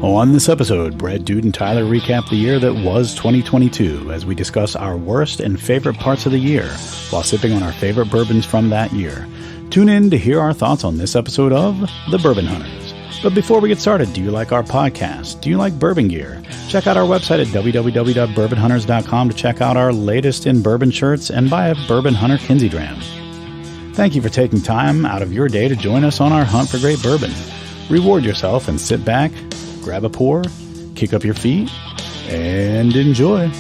On this episode, Brad, Dude, and Tyler recap the year that was 2022 as we discuss our worst and favorite parts of the year while sipping on our favorite bourbons from that year. Tune in to hear our thoughts on this episode of The Bourbon Hunters. But before we get started, do you like our podcast? Do you like bourbon gear? Check out our website at www.bourbonhunters.com to check out our latest in bourbon shirts and buy a Bourbon Hunter Kinsey dram. Thank you for taking time out of your day to join us on our hunt for great bourbon. Reward yourself and sit back, grab a pour, kick up your feet, and enjoy.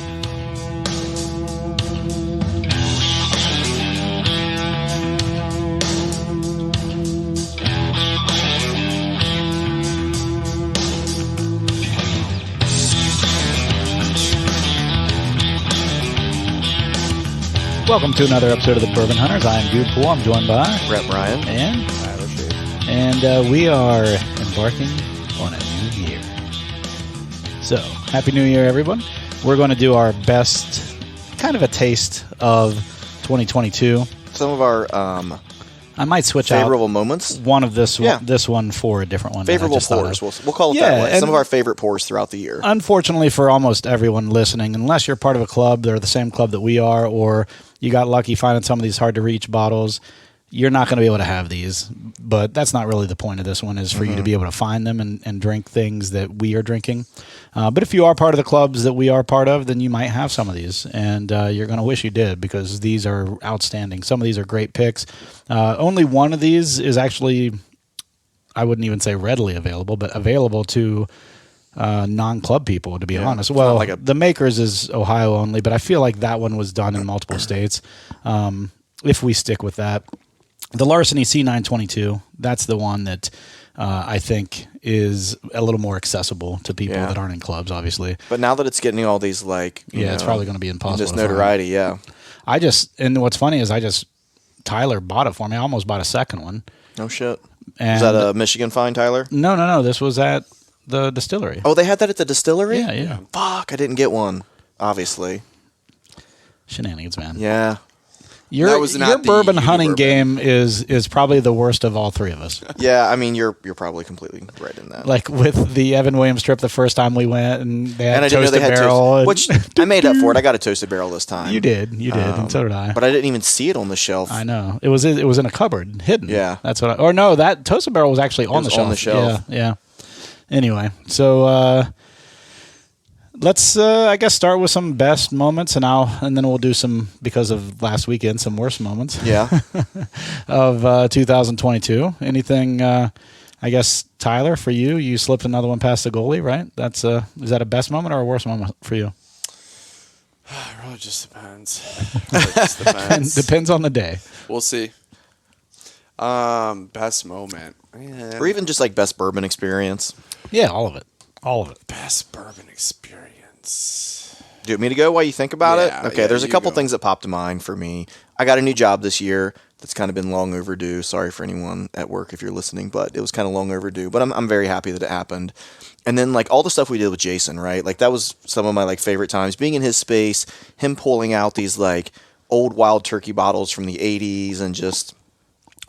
Welcome to another episode of the Bourbon Hunters. I am Dude Poole. I'm joined by Brett Bryan and Tyler Shade. And we are embarking on a new year. So, Happy New Year, everyone. We're going to do our best, kind of a taste of 2022. Some of our I might switch favorable out moments. One of this one for a different one. Favorable pours. We'll call it that way. Some of our favorite pours throughout the year. Unfortunately for almost everyone listening, unless you're part of a club, they're the same club that we are, or you got lucky finding some of these hard-to-reach bottles, you're not going to be able to have these. But that's not really the point of this one, is for you to be able to find them and drink things that we are drinking. But if you are part of the clubs that we are part of, then you might have some of these. And you're going to wish you did, because these are outstanding. Some of these are great picks. Only one of these is actually, I wouldn't even say readily available, but available to non-club people, to be honest. Well, the makers is Ohio only, but I feel like that one was done in multiple states. If we stick with that. The Larceny C922, that's the one that I think is a little more accessible to people that aren't in clubs, obviously. But now that it's getting all these, like, it's probably going to be impossible. Just notoriety, and what's funny is Tyler bought it for me. I almost bought a second one. No shit. Was that a Michigan find, Tyler? No. This was at the distillery. Oh, they had that at the distillery? Yeah. Fuck, I didn't get one, obviously. Shenanigans, man. Yeah. Your bourbon hunting game is probably the worst of all three of us. Yeah, I mean, you're probably completely right in that. Like with the Evan Williams trip the first time we went, and they had toasted barrel. Which I made up for it. I got a toasted barrel this time. You did, and so did I. But I didn't even see it on the shelf. I know. It was in a cupboard, hidden. Yeah. That's what that toasted barrel was actually on the shelf. On the shelf. Yeah. Anyway, so let's, I guess, start with some best moments, and then we'll do some, because of last weekend, some worst moments. Yeah. of 2022. Anything? I guess, Tyler, for you slipped another one past the goalie, right? That's is that a best moment or a worst moment for you? It really just depends. Depends on the day. We'll see. Best moment, man. Or even just like best bourbon experience. Yeah, all of it. Best bourbon experience. Do you want me to go while you think about it? Okay, yeah, there's a couple things that popped to mind for me. I got a new job this year that's kind of been long overdue. Sorry for anyone at work if you're listening, but it was kind of long overdue. But I'm very happy that it happened. And then like all the stuff we did with Jason, right? Like that was some of my like favorite times. Being in his space, him pulling out these like old Wild Turkey bottles from the 80s and just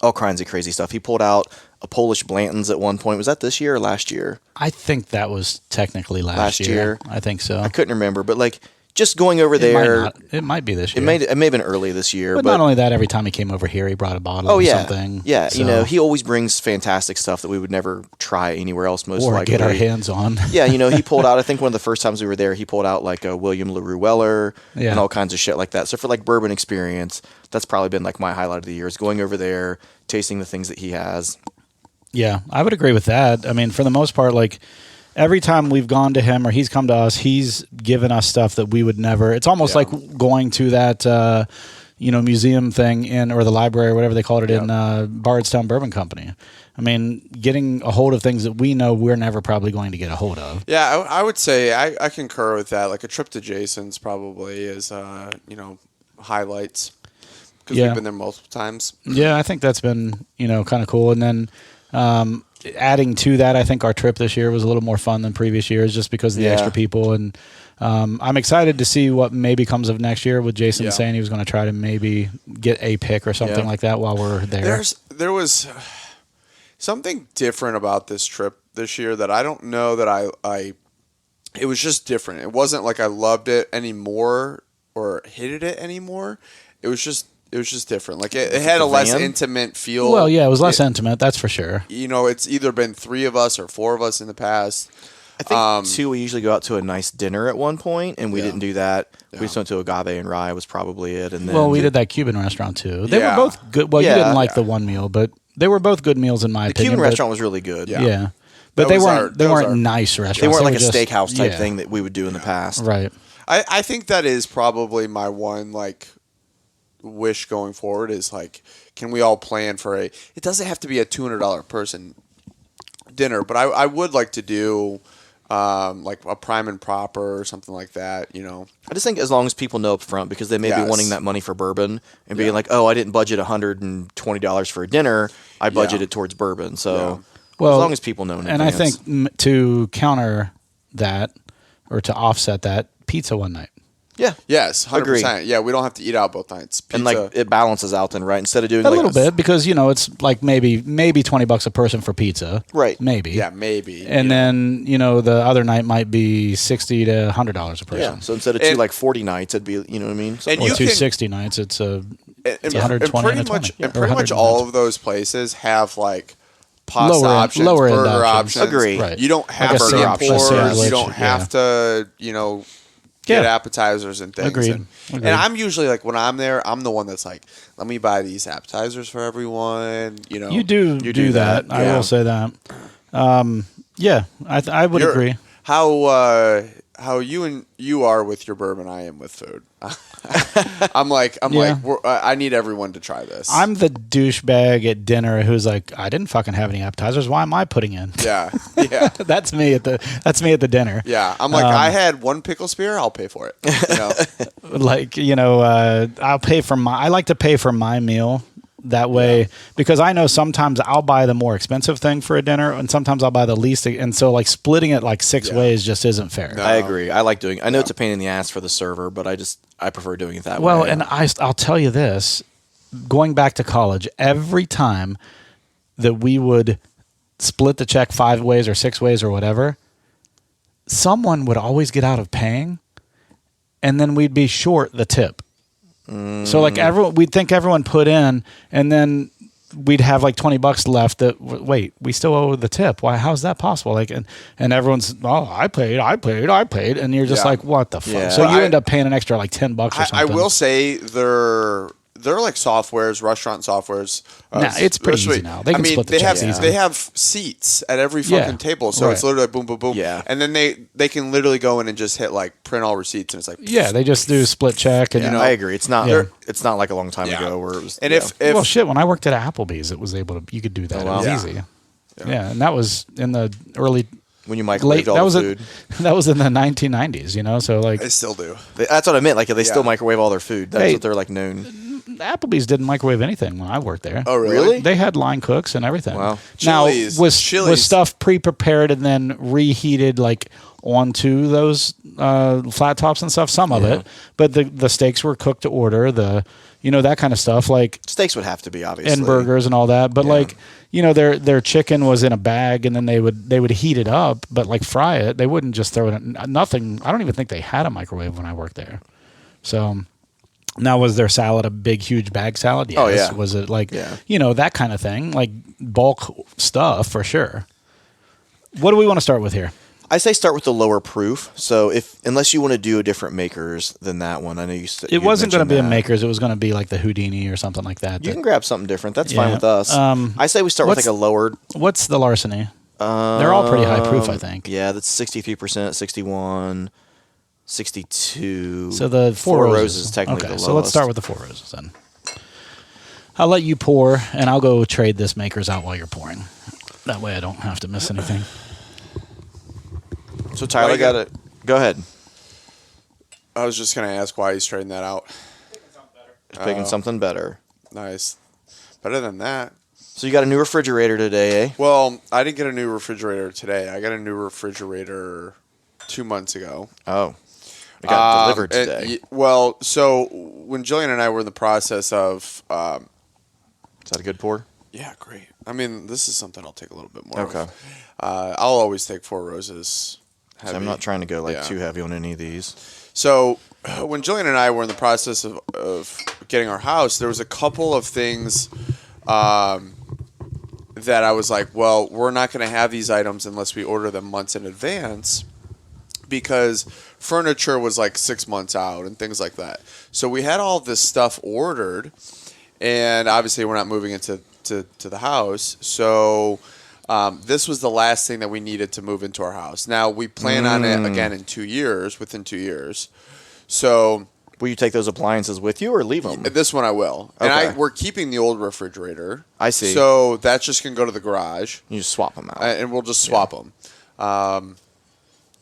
all kinds of crazy stuff. He pulled out a Polish Blanton's at one point. Was that this year or last year? I think that was technically last year. I think so. I couldn't remember, but like just going over there. It might be this year. It may have been early this year. But not only that, every time he came over here, he brought a bottle of something. Yeah, so. He always brings fantastic stuff that we would never try anywhere else, most likely. Or get our hands on. Yeah, he pulled out, I think one of the first times we were there, he pulled out like a William LaRue Weller and all kinds of shit like that. So for like bourbon experience, that's probably been like my highlight of the year, is going over there, tasting the things that he has. Yeah, I would agree with that. I mean, for the most part, like every time we've gone to him or he's come to us, he's given us stuff that we would never. It's almost like going to that museum thing or the library or whatever they called it in Bardstown Bourbon Company. I mean, getting a hold of things that we know we're never probably going to get a hold of. Yeah, I would say I concur with that. Like a trip to Jason's probably is highlights, because we've been there multiple times. Yeah, I think that's been kind of cool. And then adding to that, I think our trip this year was a little more fun than previous years, just because of the extra people. And I'm excited to see what maybe comes of next year, with Jason saying he was going to try to maybe get a pick or something like that while we're there. There was something different about this trip this year that I don't know that I it was just different. It wasn't like I loved it anymore or hated it anymore. It was just different. Like it had a less intimate feel. Well, yeah, it was less intimate, that's for sure. You know, it's either been 3 of us or 4 of us in the past. I think too, we usually go out to a nice dinner at one point, and we didn't do that. Yeah. We just went to Agave and Rye was probably it. And then we did that Cuban restaurant too. They were both good. Well, you didn't like the one meal, but they were both good meals in my opinion. The Cuban restaurant was really good. Yeah. But they weren't nice restaurants. They weren't like a steakhouse type thing that we would do in the past. Right. I think that is probably my one like wish going forward is like, can we all plan for it doesn't have to be a $200 person dinner, but I would like to do like a prime and proper or something like that, you know. I just think as long as people know up front, because they may be wanting that money for bourbon and being like, oh, I didn't budget $120 for a dinner, I budgeted towards bourbon. So well, as long as people know in and advance. I think to counter that or to offset that, pizza one night. Yeah. Yes, 100%. Agree. Yeah, we don't have to eat out both nights. Pizza. And like it balances out then, right? Instead of doing a little bit, because you know it's like maybe $20 a person for pizza, right? Maybe, yeah, maybe. And then you know the other night might be $60 to $100 a person. Yeah. So instead of 2 like 40 nights, it'd be, you know what I mean? And or 260 nights, it's a it's 120 and pretty and pretty much all of those places have like pasta options, lower burger options. Agree. Right. You don't have like burger options. You don't have to, you know, get appetizers and things. Agreed. And I'm usually like when I'm there, I'm the one that's like, let me buy these appetizers for everyone. You know, you do that. I will say that. Yeah, I would agree. How you are with your bourbon, I am with food. I'm like I need everyone to try this. I'm the douchebag at dinner who's like, I didn't fucking have any appetizers. Why am I putting in? Yeah. That's me at the dinner. Yeah, I'm like, I had 1 pickle spear, I'll pay for it. You know? Like, you know, I'll pay for I like to pay for my meal. That way, because I know sometimes I'll buy the more expensive thing for a dinner, and sometimes I'll buy the least, and so like splitting it like 6 ways just isn't fair. No. I agree. I like doing. I know it's a pain in the ass for the server, but I prefer doing it that way. Well, and I'll tell you this: going back to college, every time that we would split the check 5 ways or 6 ways or whatever, someone would always get out of paying, and then we'd be short the tip. So like we'd think everyone put in, and then we'd have like $20 left. That wait, we still owe the tip. Why? How's that possible? Like, and everyone's I paid, and you're just like, what the fuck? Yeah. So you end up paying an extra like $10 or something. I will say they're like softwares, restaurant softwares. It's pretty easy now. They can split the check. They have seats at every fucking table, so it's literally like boom, boom, boom. Yeah. And then they can literally go in and just hit like print all receipts, and it's like they just do split check. And you know, I agree. It's not like a long time ago where it was. And if shit, when I worked at Applebee's, it was able to. You could do that. It was easy. Yeah, and that was in the early. When you microwaved all the food. That was in the 1990s, you know. So like, they still do. That's what I meant. Like they still microwave all their food. That's what they're like known. Applebee's didn't microwave anything when I worked there. Oh, really? They had line cooks and everything. Wow. Now, was stuff pre-prepared and then reheated like onto those flat tops and stuff? Some of it, but the steaks were cooked to order. That kind of stuff. Like steaks would have to be obviously, and burgers and all that. But like their chicken was in a bag and then they would heat it up, but like fry it. They wouldn't just throw it in nothing. I don't even think they had a microwave when I worked there. So. Now, was their salad a big, huge bag salad? Yes. Oh, yeah. Was it like, that kind of thing? Like bulk stuff for sure. What do we want to start with here? I say start with the lower proof. So unless you want to do a different makers than that one, I know you said it wasn't going to be a makers. It was going to be like the Houdini or something like that. You can grab something different. That's fine with us. I say we start with like a lower. What's the Larceny? They're all pretty high proof, I think. Yeah, that's 63%, 61. 62. So the Four Roses technically the lowest. So let's start with the Four Roses then. I'll let you pour, and I'll go trade this makers out while you're pouring. That way I don't have to miss anything. So Tyler got it. Go ahead. I was just going to ask why he's trading that out. Picking something better. Nice. Better than that. So you got a new refrigerator today, eh? Well, I didn't get a new refrigerator today. I got a new refrigerator 2 months ago. Oh. It got delivered today. So when Jillian and I were in the process of... Is that a good pour? Yeah, great. I mean, this is something I'll take a little bit more Okay. of. I'll always take Four Roses heavy. So I'm not trying to go Yeah. too heavy on any of these. So when Jillian and I were in the process of getting our house, there was a couple of things that I was like, well, we're not going to have these items unless we order them months in advance, because furniture was like 6 months out and things like that. So we had all this stuff ordered, and obviously we're not moving into to the house. So this was the last thing that we needed to move into our house. Now we plan on it again in 2 years, within 2 years. So Will you take those appliances with you or leave them? this one I will. And Okay. we're keeping the old refrigerator. I see. So that's just going to go to the garage. You just swap them out. And we'll just swap them.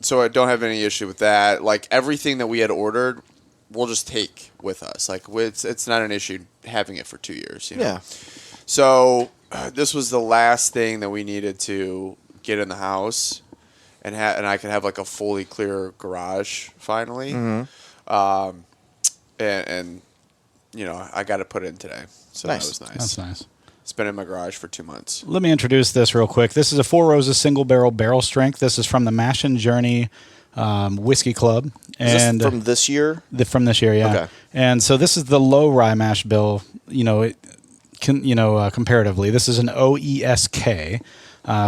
So I don't have any issue with that. Like everything that we had ordered, we'll just take with us. Like it's not an issue having it for 2 years. You know? Yeah. So this was the last thing that we needed to get in the house, and I could have like a fully clear garage finally. Mm-hmm. And you know, I got to put it in today. So Nice. that was nice. That's nice. It's been in my garage for 2 months. Let me introduce this real quick. This is a Four Roses single barrel strength. This is from the Mash and Journey Whiskey Club, Is this from this year? from this year, yeah. Okay. And so this is the low rye mash bill. You know, comparatively, this is an OESK.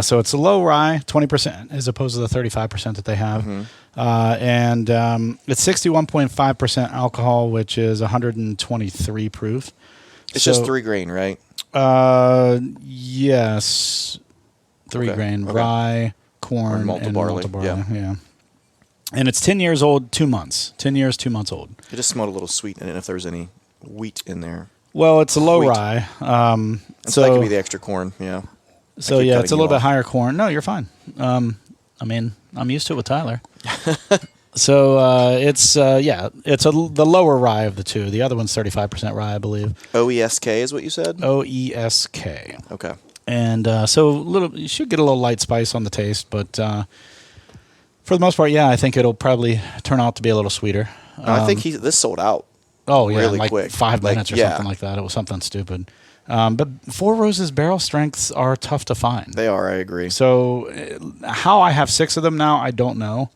So it's a low rye, 20% as opposed to the 35% that they have. Mm-hmm. And it's 61.5% alcohol, which is 123 proof. It's just 3 grain, right? Yes. 3 Okay, grain okay. rye, corn, Or malted and barley, malted barley. yeah. Yeah. And it's 10 years old, 2 months. 10 years, 2 months old. It just smelled a little sweet in it if there's any wheat in there. Well, it's a low Wheat. rye. So that could be the extra corn, yeah. So keep yeah, cutting it's a you little bit off. higher corn. No, you're fine. I mean, I'm used to it with Tyler. So it's the lower rye of the two. The other one's 35% rye, I believe. OESK is what you said? OESK. Okay. And so you should get a little light spice on the taste, but for the most part, yeah, I think it'll probably turn out to be a little sweeter. I think this sold out. Oh yeah, really like quick. 5 Like, minutes or yeah. something like that. It was something stupid. But Four Roses barrel strengths are tough to find. They are, I agree. So how I have 6 of them now, I don't know.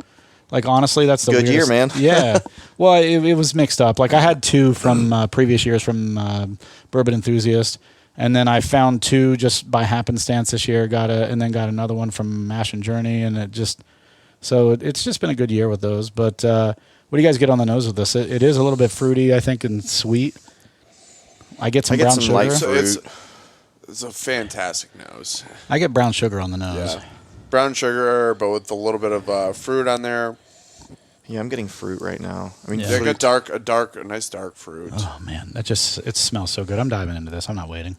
Like honestly, that's the Good year, weirdest- man. Yeah. Well, it was mixed up. Like I had 2 from previous years from Bourbon Enthusiast, and then I found 2 just by happenstance this year. Got another one from Mash and Journey, and it's just been a good year with those. But what do you guys get on the nose with this? It is a little bit fruity, I think, and sweet. I get some get brown some sugar. light So fruit. it's a fantastic nose. I get brown sugar on the nose. Yeah. Brown sugar, but with a little bit of fruit on there. Yeah, I'm getting fruit right now. I mean, Yeah. Like fruit. a nice dark fruit. Oh man, it smells so good. I'm diving into this. I'm not waiting.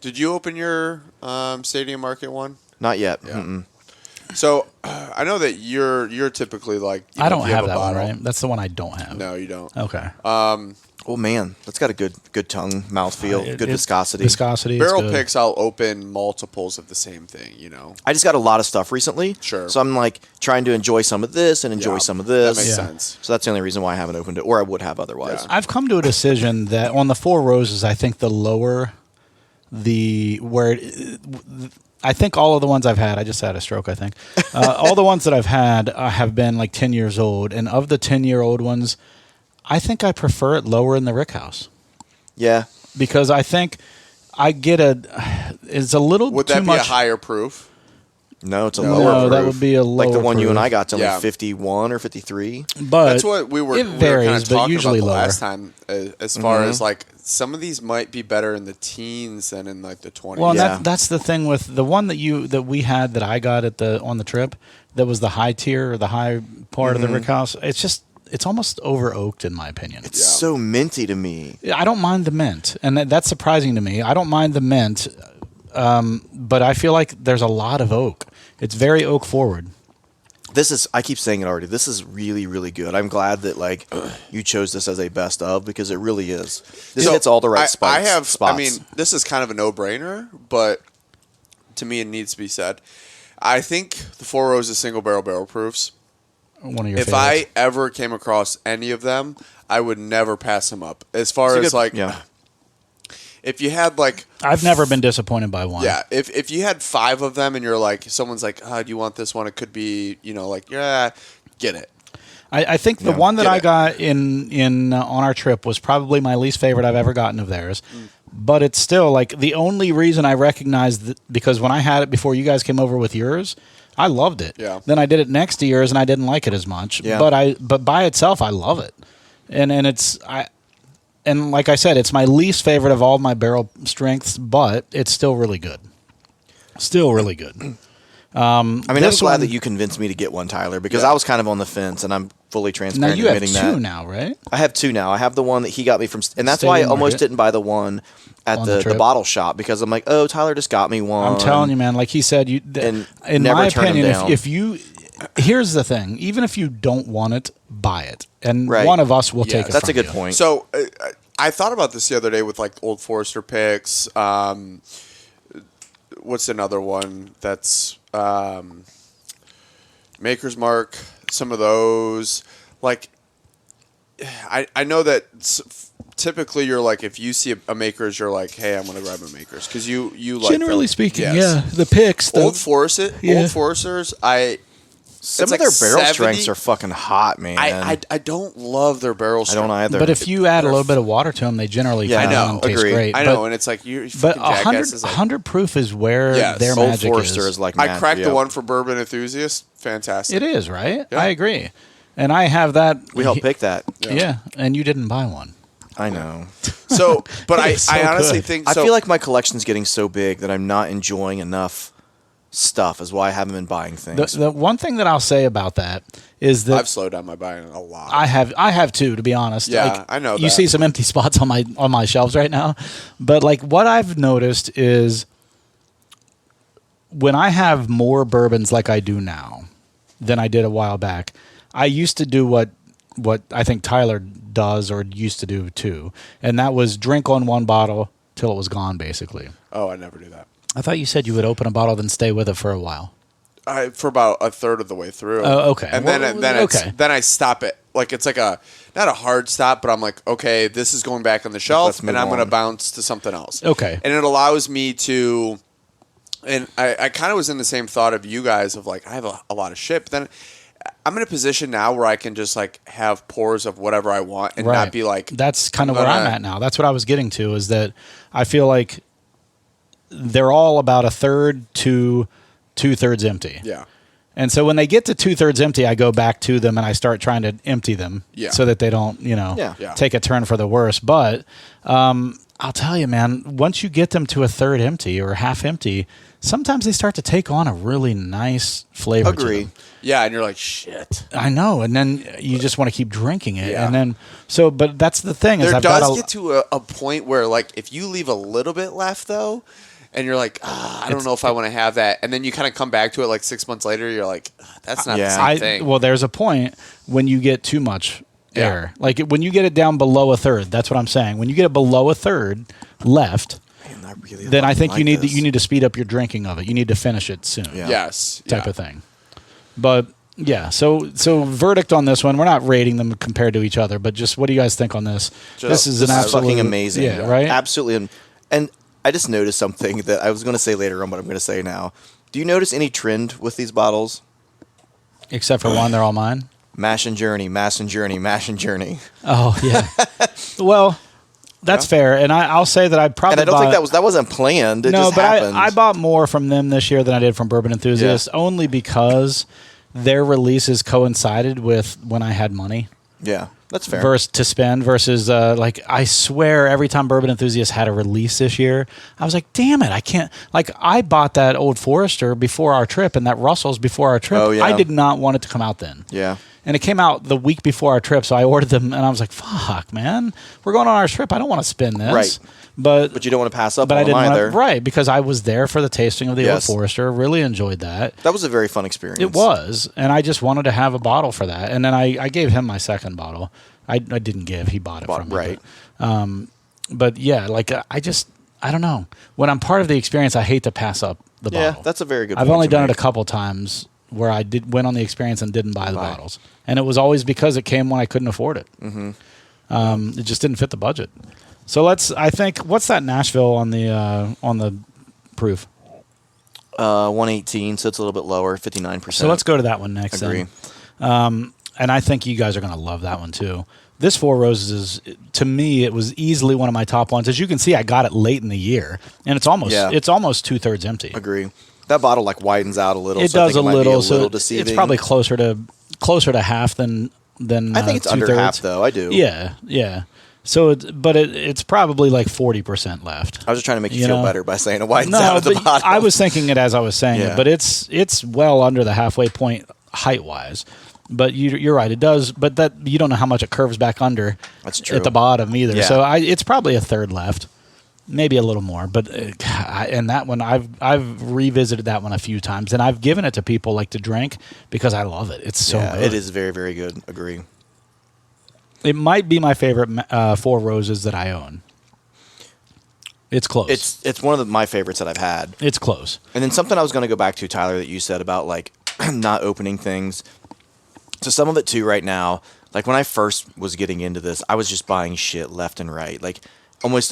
Did you open your Stadium Market one? Not yet. Yeah. Mm-mm. So I know that you're typically like. I don't if you have a that one, bottle- right? That's the one I don't have. No, you don't. Okay. Oh man, that's got a good tongue, mouthfeel, good viscosity. Viscosity. Barrel it's good. picks, I'll open multiples of the same thing. You know. I just got a lot of stuff recently. Sure. So I'm like trying to enjoy some of this and enjoy Yeah, some of this. That makes Yeah. sense. So that's the only reason why I haven't opened it, or I would have otherwise. Yeah. I've come to a decision that on the Four Roses, I think the lower I think all of the ones I've had, I just had a stroke, I think. All the ones that I've had have been like 10 years old. And of the 10-year-old ones, I think I prefer it lower in the Rick House. Yeah. Because I think I get it's a little Would too that be much. a higher proof? No, it's a No, lower No, that proof. would be a like the lower one you and proof. I got to Yeah. like 51 or 53. But That's what we were. it we were varies, kind of but talking usually about the lower. last time, as far as like some of these might be better in the teens than in like the 20s. Well, and Yeah. that's the thing with the one that we had that I got on the trip that was the high tier or the high part of the Rick House. It's almost over oaked in my opinion. It's so minty to me. I don't mind the mint, and that's surprising to me. I don't mind the mint, but I feel like there's a lot of oak. It's very oak forward. I keep saying it already. This is really, really good. I'm glad that like you chose this as a best of because it really is. This So, hits all the right spots. I mean, this is kind of a no-brainer, but to me, it needs to be said. I think the Four Roses single barrel proofs. One of your If favorites. I ever came across any of them, I would never pass them up. As far It's a as good- like, yeah. if you had like, I've never been disappointed by one. yeah, if you had 5 of them and you're like, someone's like, oh, do you want this one? It could be, like, yeah, get it. I think the one that I got in on our trip was probably my least favorite I've ever gotten of theirs. But it's still like the only reason I recognized that, because when I had it before you guys came over with yours, I loved it. Yeah. Then I did it next to yours and I didn't like it as much. Yeah. But by itself I love it. And like I said, it's my least favorite of all my barrel strengths, but it's still really good. Still really good. I'm glad that you convinced me to get one, Tyler, because I was kind of on the fence, and I'm fully Now transparent you have admitting two that. now, right? I have 2 now. I have the one that he got me from, and that's Stadium why I almost Market. didn't buy the one at On the the trip. bottle shop, because I'm like, oh, Tyler just got me one. I'm telling you, man. Like he said, And in never my turn 'em opinion, down. if you, here's the thing: even if you don't want it, buy it, and Right. one of us will Yes. take it. That's a from good you. point. So I thought about this the other day with like Old Forester picks. What's another one that's Maker's Mark? Some of those, like I know that typically you're like, if you see a Maker's, you're like, hey, I'm gonna grab a Maker's because you like Generally them. speaking, Yes. yeah, the picks, Old Foresters, Some it's of their like barrel 70. strengths are fucking hot, man. I don't love their barrel I strength. don't either. But if you add a little bit of water to them, they generally Yeah, come I out know, and taste agree. great. I know, and it's like you But fucking 100, jackasses. Like, 100 proof is where Yes. their Old magic Forester is. is like I cracked yeah. the one for Bourbon Enthusiast. Fantastic. It is, right? Yeah. I agree. And I have that. We helped pick that. Yeah, and you didn't buy one. I know. So, but I It's so honestly good. think I so. feel like my collection's getting so big that I'm not enjoying enough stuff, is why I haven't been buying things. The one thing that I'll say about that is that I've slowed down my buying a lot. I have too, to be honest. Yeah, Like, I know You that. see some empty spots on my shelves right now, but like what I've noticed is when I have more bourbons like I do now than I did a while back, I used to do what I think Tyler does or used to do too, and that was drink on one bottle till it was gone, basically. Oh, I never do that. I thought you said you would open a bottle then stay with it for a while. For about a third of the way through. Oh, okay. And Well, then I stop it. Like it's like not a hard stop, but I'm like, okay, this is going back on the shelf, Let's move and I'm going to on. bounce to something else. Okay. And it allows me to. And I kind of was in the same thought of you guys of like I have a lot of shit, but then I'm in a position now where I can just like have pours of whatever I want and not be like. That's kind of I'm where I'm gonna- at now. That's what I was getting to, is that I feel like they're all about a third to 2/3 empty. Yeah. And so when they get to 2/3 empty, I go back to them and I start trying to empty them Yeah. so that they don't, Yeah. take a turn for the worse. But I'll tell you, man, once you get them to a third empty or half empty, sometimes they start to take on a really nice flavor to Agree. them. Yeah, and you're like shit. I know, and then you just want to keep drinking it, Yeah. and then but that's the thing is There I've got does get to a point where like if you leave a little bit left though, and you're like, I don't know if I want to have that, and then you kind of come back to it like 6 months later, you're like, that's not the same thing. Well, there's a point when you get too much air, like when you get it down below a third. That's what I'm saying. When you get it below a third left, Man, I really then I fucking think like you need this. to speed up your drinking of it. You need to finish it soon. Yeah. Yes. Type of thing. But yeah, so verdict on this one. We're not rating them compared to each other, but just what do you guys think on this? This is an This is absolute fucking amazing. Yeah, right. Absolutely. And I just noticed something that I was going to say later on, but I'm going to say now. Do you notice any trend with these bottles? Except for one, they're all mine. Mash and Journey, Mash and Journey, Mash and Journey. Oh yeah. Well, that's fair, and I'll say that I probably And I don't bought, think that wasn't planned. It no, just but happened. I bought more from them this year than I did from Bourbon Enthusiast, only because their releases coincided with when I had money. Yeah, that's fair. Versus like I swear every time Bourbon Enthusiast had a release this year, I was like, damn it, I can't. Like I bought that Old Forester before our trip and that Russell's before our trip. Oh, yeah. I did not want it to come out then. Yeah. And it came out the week before our trip, so I ordered them, and I was like, "Fuck, man, we're going on our trip. I don't want to spin this." Right. But you don't want to pass up but on I didn't them either. want right because I was there for the tasting of the Yes. Old Forester. Really enjoyed that. That was a very fun experience. It was, and I just wanted to have a bottle for that. And then I gave him my second bottle. I didn't give; he bought it from me. Right. But yeah, like I don't know. When I'm part of the experience, I hate to pass up the Yeah, bottle. that's a very good I've point only to done it make. a couple times where I went on the experience and didn't buy the bottles, and it was always because it came when I couldn't afford it. Mm-hmm. It just didn't fit the budget. So I think, what's that Nashville on the proof? 118, so it's a little bit lower, 59%. So let's go to that one next. Agree. Then. And I think you guys are going to love that one too. This Four Roses is, to me, it was easily one of my top ones. As you can see, I got it late in the year, and it's almost 2/3 empty. Agree. That bottle like widens out a little. It so does I think a little, might be a little so deceiving. it's probably closer to half than. I think it's under 2/3. half though. I do. Yeah. So, it's probably like 40% left. I was just trying to make you feel better by saying it widens out No, at the bottom. I was thinking it as I was saying Yeah. it, but it's well under the halfway point height wise. But you're right, it does. But that you don't know how much it curves back under. That's true. At the bottom either. Yeah. So it's probably a third left, maybe a little more. But and that one I've revisited that one a few times, and I've given it to people like to drink because I love it. It's so good. It is very, very good. Agree. It might be my favorite Four Roses that I own. It's close. It's one of my favorites that I've had. It's close. And then something I was going to go back to, Tyler, that you said about like not opening things. So some of it too right now, like when I first was getting into this, I was just buying shit left and right. Like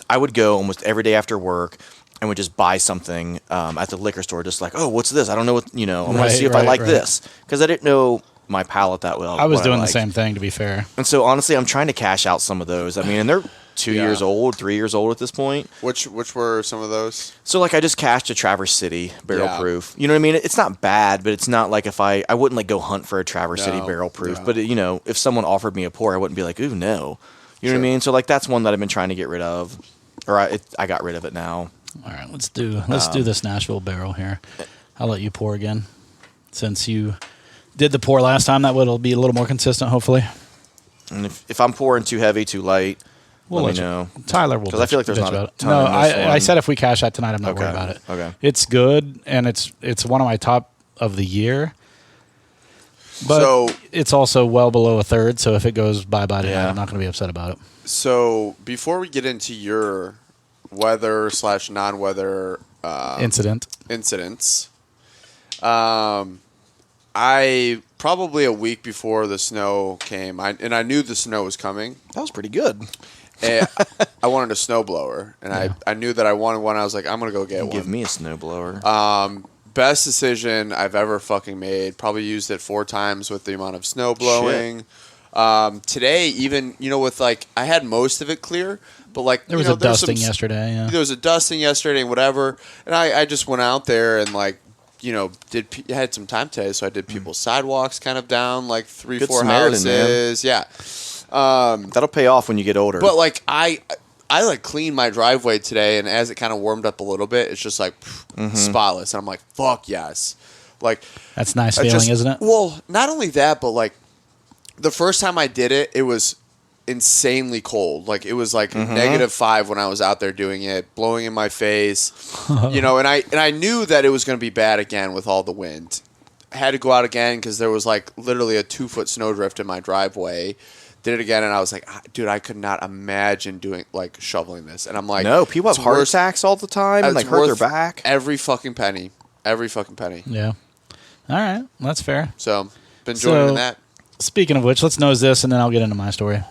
I would go almost every day after work and would just buy something at the liquor store, just like, oh, what's this? I don't know what, I want to see if I like this. Because I didn't know my palate that well. I was doing the same thing, to be fair. And so honestly, I'm trying to cash out some of those. I mean, and they're 2 years old, 3 years old at this point. Which were some of those? So like I just cashed a Traverse City barrel Yeah. proof. You know what I mean? It's not bad, but it's not like if I wouldn't like go hunt for a Traverse City barrel proof. No. But if someone offered me a pour, I wouldn't be like, ooh, no. You know what I Sure. mean? So like that's one that I've been trying to get rid of, or I got rid of it now. All right, let's do this Nashville barrel here. I'll let you pour again, since you did the pour last time. That will be a little more consistent, hopefully. And if I'm pouring too heavy, too light, let me know. Tyler will. 'Cause I feel like there's bitch not a about it. ton No, in this I one. said if we cash that tonight, I'm not worried about it. Okay. It's good, and it's one of my top of the year. But So- it's also well below a third. So if it goes bye tonight, Yeah. I'm not going to be upset about it. So before we get into your weather / non-weather Incident. incidents, I probably a week before the snow came, and I knew the snow was coming. That was pretty good. And I wanted a snowblower, and I knew that I wanted one. I was like, I'm gonna go get one. Give me a snowblower. Best decision I've ever fucking made. Probably used it 4 times with the amount of snow blowing. Today, even with like I had most of it clear, but like There was a dusting yesterday. Yeah. There was a dusting yesterday and whatever, and I just went out there and like I had some time today, so I did people's sidewalks kind of down like 3-4 Good Samaritan, man. houses. Yeah. That'll pay off when you get older. But like I like cleaned my driveway today, and as it kind of warmed up a little bit, it's just like spotless, and I'm like, fuck yes, like That's a nice feeling, isn't it? Well, not only that, but like the first time I did it, it was insanely cold. Like it was like -5 when I was out there doing it, blowing in my face, and I knew that it was going to be bad again with all the wind. I had to go out again because there was like literally a 2-foot snowdrift in my driveway. Did it again, and I was like, dude, I could not imagine doing like shoveling this. And I'm like, no, people have it's heart worth- attacks all the time and like it's hurt their worth back. Every fucking penny. Yeah. All right, that's fair. So been joining in that. Speaking of which, let's nose this, and then I'll get into my story.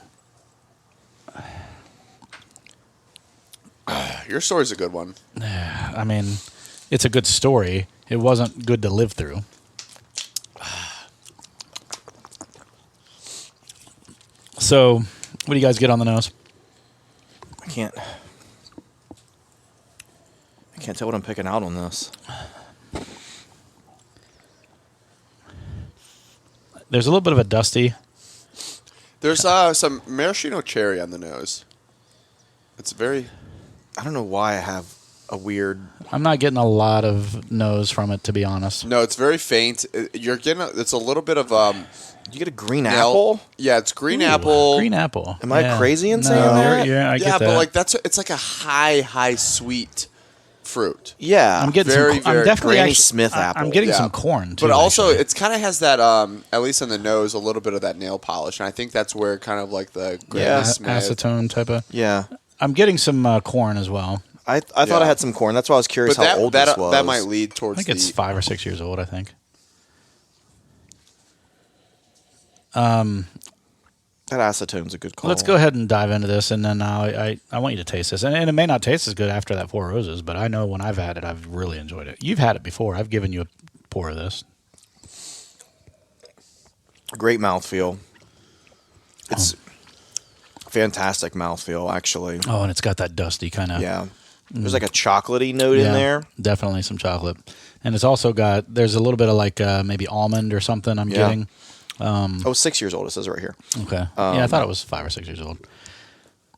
Your story's a good one. I mean, it's a good story. It wasn't good to live through. So, what do you guys get on the nose? I can't tell what I'm picking out on this. There's a little bit of a dusty. There's some maraschino cherry on the nose. It's very. I don't know why I have a weird. I'm not getting a lot of nose from it, to be honest. No, it's very faint. You're getting. It's a little bit of You get a green nail- apple? Yeah, it's green Ooh, apple. Green apple. Am I crazy in saying No, that? Yeah, I get yeah, that. but like it's like a high sweet fruit. Yeah. I'm getting very, some. I'm very definitely Granny actually, Smith apple. I'm getting Yeah. some corn too. But also, actually. it's kind of has that, at least in the nose, a little bit of that nail polish, and I think that's where kind of like the Granny Yeah, Smith. acetone type of. Yeah. I'm getting some corn as well. I thought Yeah. I had some corn. That's why I was curious But how old this was. that might lead I towards think it's the 5 or 6 years old. I think. That acetone's a good call. Let's go ahead and dive into this, and then I want you to taste this. And it may not taste as good after that Four Roses, but I know when I've had it, I've really enjoyed it. You've had it before. I've given you a pour of this. Great mouthfeel. It's fantastic mouthfeel, actually. Oh, and it's got that dusty kind of... Yeah. There's like a chocolatey note in there. Definitely some chocolate. And it's also got... There's a little bit of like maybe almond or something I'm getting. 6 years old. It says right here. Okay. I thought it was 5 or 6 years old.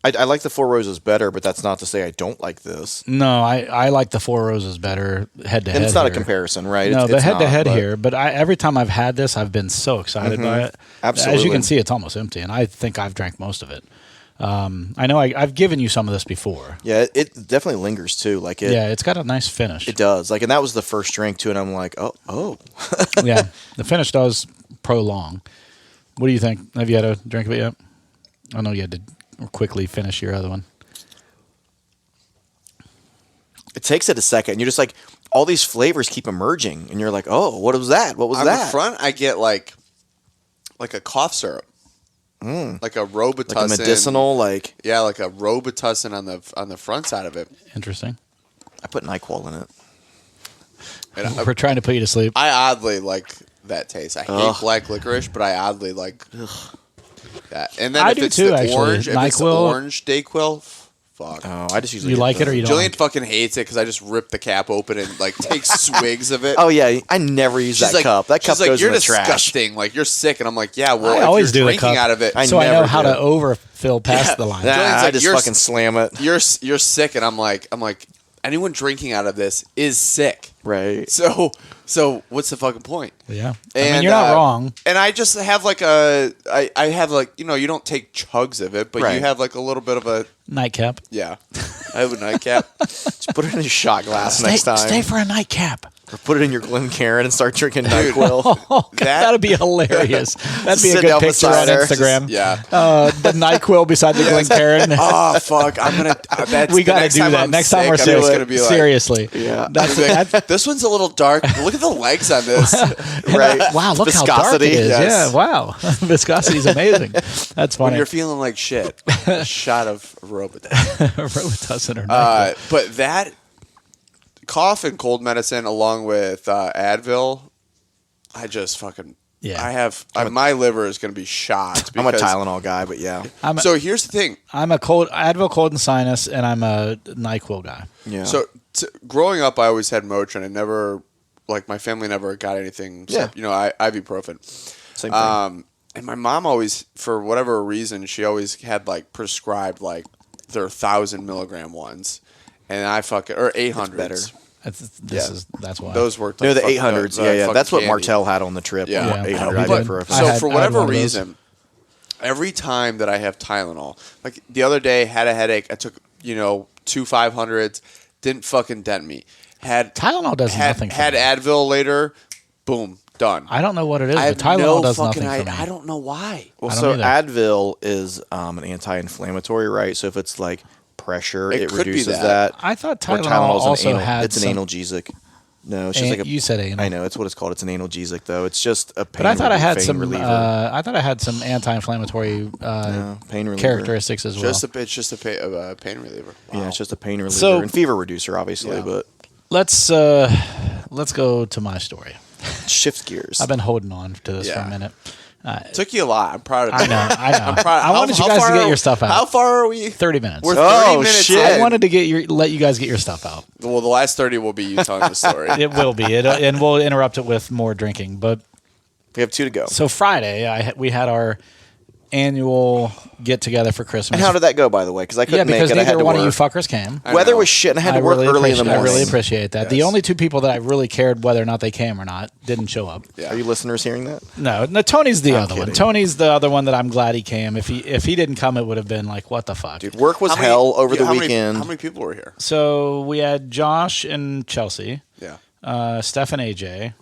I like the Four Roses better, but that's not to say I don't like this. No, I like the Four Roses better head to head. And it's not here. a comparison, right? No, it's head to head not, here. But every time I've had this, I've been so excited by it. Absolutely. As you can see, it's almost empty, and I think I've drank most of it. I know I've given you some of this before. Yeah, it definitely lingers too. Like it's got a nice finish. It does. Like, and that was the first drink too, and I'm like, oh. Yeah, the finish does prolong. What do you think? Have you had a drink of it yet? I know you had to quickly finish your other one. It takes it a second. You're just like, all these flavors keep emerging, and you're like, oh, what was that? What was On that? the front, I get like a cough syrup, like a Robitussin, like a medicinal, like like a Robitussin on the front side of it. Interesting. I put NyQuil in it. And We're trying to put you to sleep. I oddly like that taste. I hate black licorice, but I oddly like that. And then I if do it's too, the actually. orange, if it's the NyQuil. orange Dayquil, fuck. Oh, I just usually You get like it or you don't? Jillian fucking hates it because I just rip the cap open and like take swigs of it. Oh yeah, I never use that cup. That cup she's like, goes you're in the trash. disgusting. Like you're sick, and I'm like, yeah. Well, I if always you're do the drinking cup, out of it. so I know never how do. to overfill past the line. Nah, Jillian's I like, just you're fucking slam it. You're sick, and I'm like, anyone drinking out of this is sick. Right. So what's the fucking point? Yeah. And, I mean, you're not wrong. And I just have like I have like, you don't take chugs of it, but Right. you have like a little bit of a, Nightcap. yeah. I have a nightcap. Just put it in a shot glass next time. Stay for a nightcap. Or put it in your Glencairn and start drinking NyQuil. Oh, God, that'd be hilarious. That'd be a Sit good down picture on beside her. Instagram. Yeah. The NyQuil beside the Glencairn. Oh fuck! I'm gonna. That's We got gotta to do that. Next time we're serious. Gonna be like, Seriously. Yeah. That's this one's a little dark. Look at the legs on this. Right. wow, look how dark it Viscosity, is. yes. Yeah, wow. Viscosity is amazing. That's When funny. you're feeling like shit, a shot of Robitussin. Robitussin or NyQuil. But that cough and cold medicine, along with Advil, I just fucking. Yeah. I have my liver is going to be shot. I'm a because- Tylenol guy, but yeah. So here's the thing. I'm a Advil, cold and sinus, and I'm a NyQuil guy. Yeah. So growing up, I always had Motrin, and never, like, my family never got anything. Yeah. Ibuprofen. Same thing. And my mom always, for whatever reason, she always had like prescribed like their 1,000 milligram ones, and I fucking or 800s. better. That's why. Those worked. No, like the fucking- 800s. the Yeah. fucking That's what candy. Martell had on the trip. Yeah. 800 But- ibuprofen. I So had- for I had whatever one of those. reason, every time that I have Tylenol, like the other day, had a headache. I took 2 500s, didn't fucking dent me. Had Tylenol does nothing for Had me. Advil later, boom, done. I don't know what it is, I but have Tylenol no does fucking nothing for me. I don't know why. Well, I so don't either. Advil is an anti-inflammatory, right? So if it's like pressure, It it could be reduces that. that. I thought Or Tylenol Tylenol's also an anal, had it's an some- analgesic. No, it's just like a. You said anal. I know it's what it's called. It's an analgesic, though. It's just a pain. But I thought I had pain some. reliever. I thought I had some anti-inflammatory No, pain reliever. characteristics as well. It's just a pain reliever. Wow. Yeah, it's just a pain reliever So- and fever reducer, obviously, Yeah. but Let's go to my story. shift gears. I've been holding on to this for Yeah. a minute. Took you a lot. I'm proud of I you. know. I'm proud. I wanted you guys to get your stuff out. How far are we? 30 minutes. We're 30 Oh, minutes shit. in. I wanted to let you guys get your stuff out. Well, the last 30 will be you telling the story. It will be, and we'll interrupt it with more drinking. But we have 2 to go. so Friday, we had our annual get together for Christmas. And how did that go, by the way? Because I couldn't because make it. I had neither to one work. of you fuckers came. I Weather know. was shit, and I had to work early in the morning. I really appreciate that. The Yes. only 2 people that I really cared whether or not they came or not didn't show up. Yeah. Are you listeners hearing that? No, Tony's the other one. kidding. Tony's the other one that I'm glad he came. If he didn't come, it would have been like, what the fuck? Dude, work was How many- hell over the how many- weekend. how many people were here? So we had Josh and Chelsea, Yeah. Steph and AJ,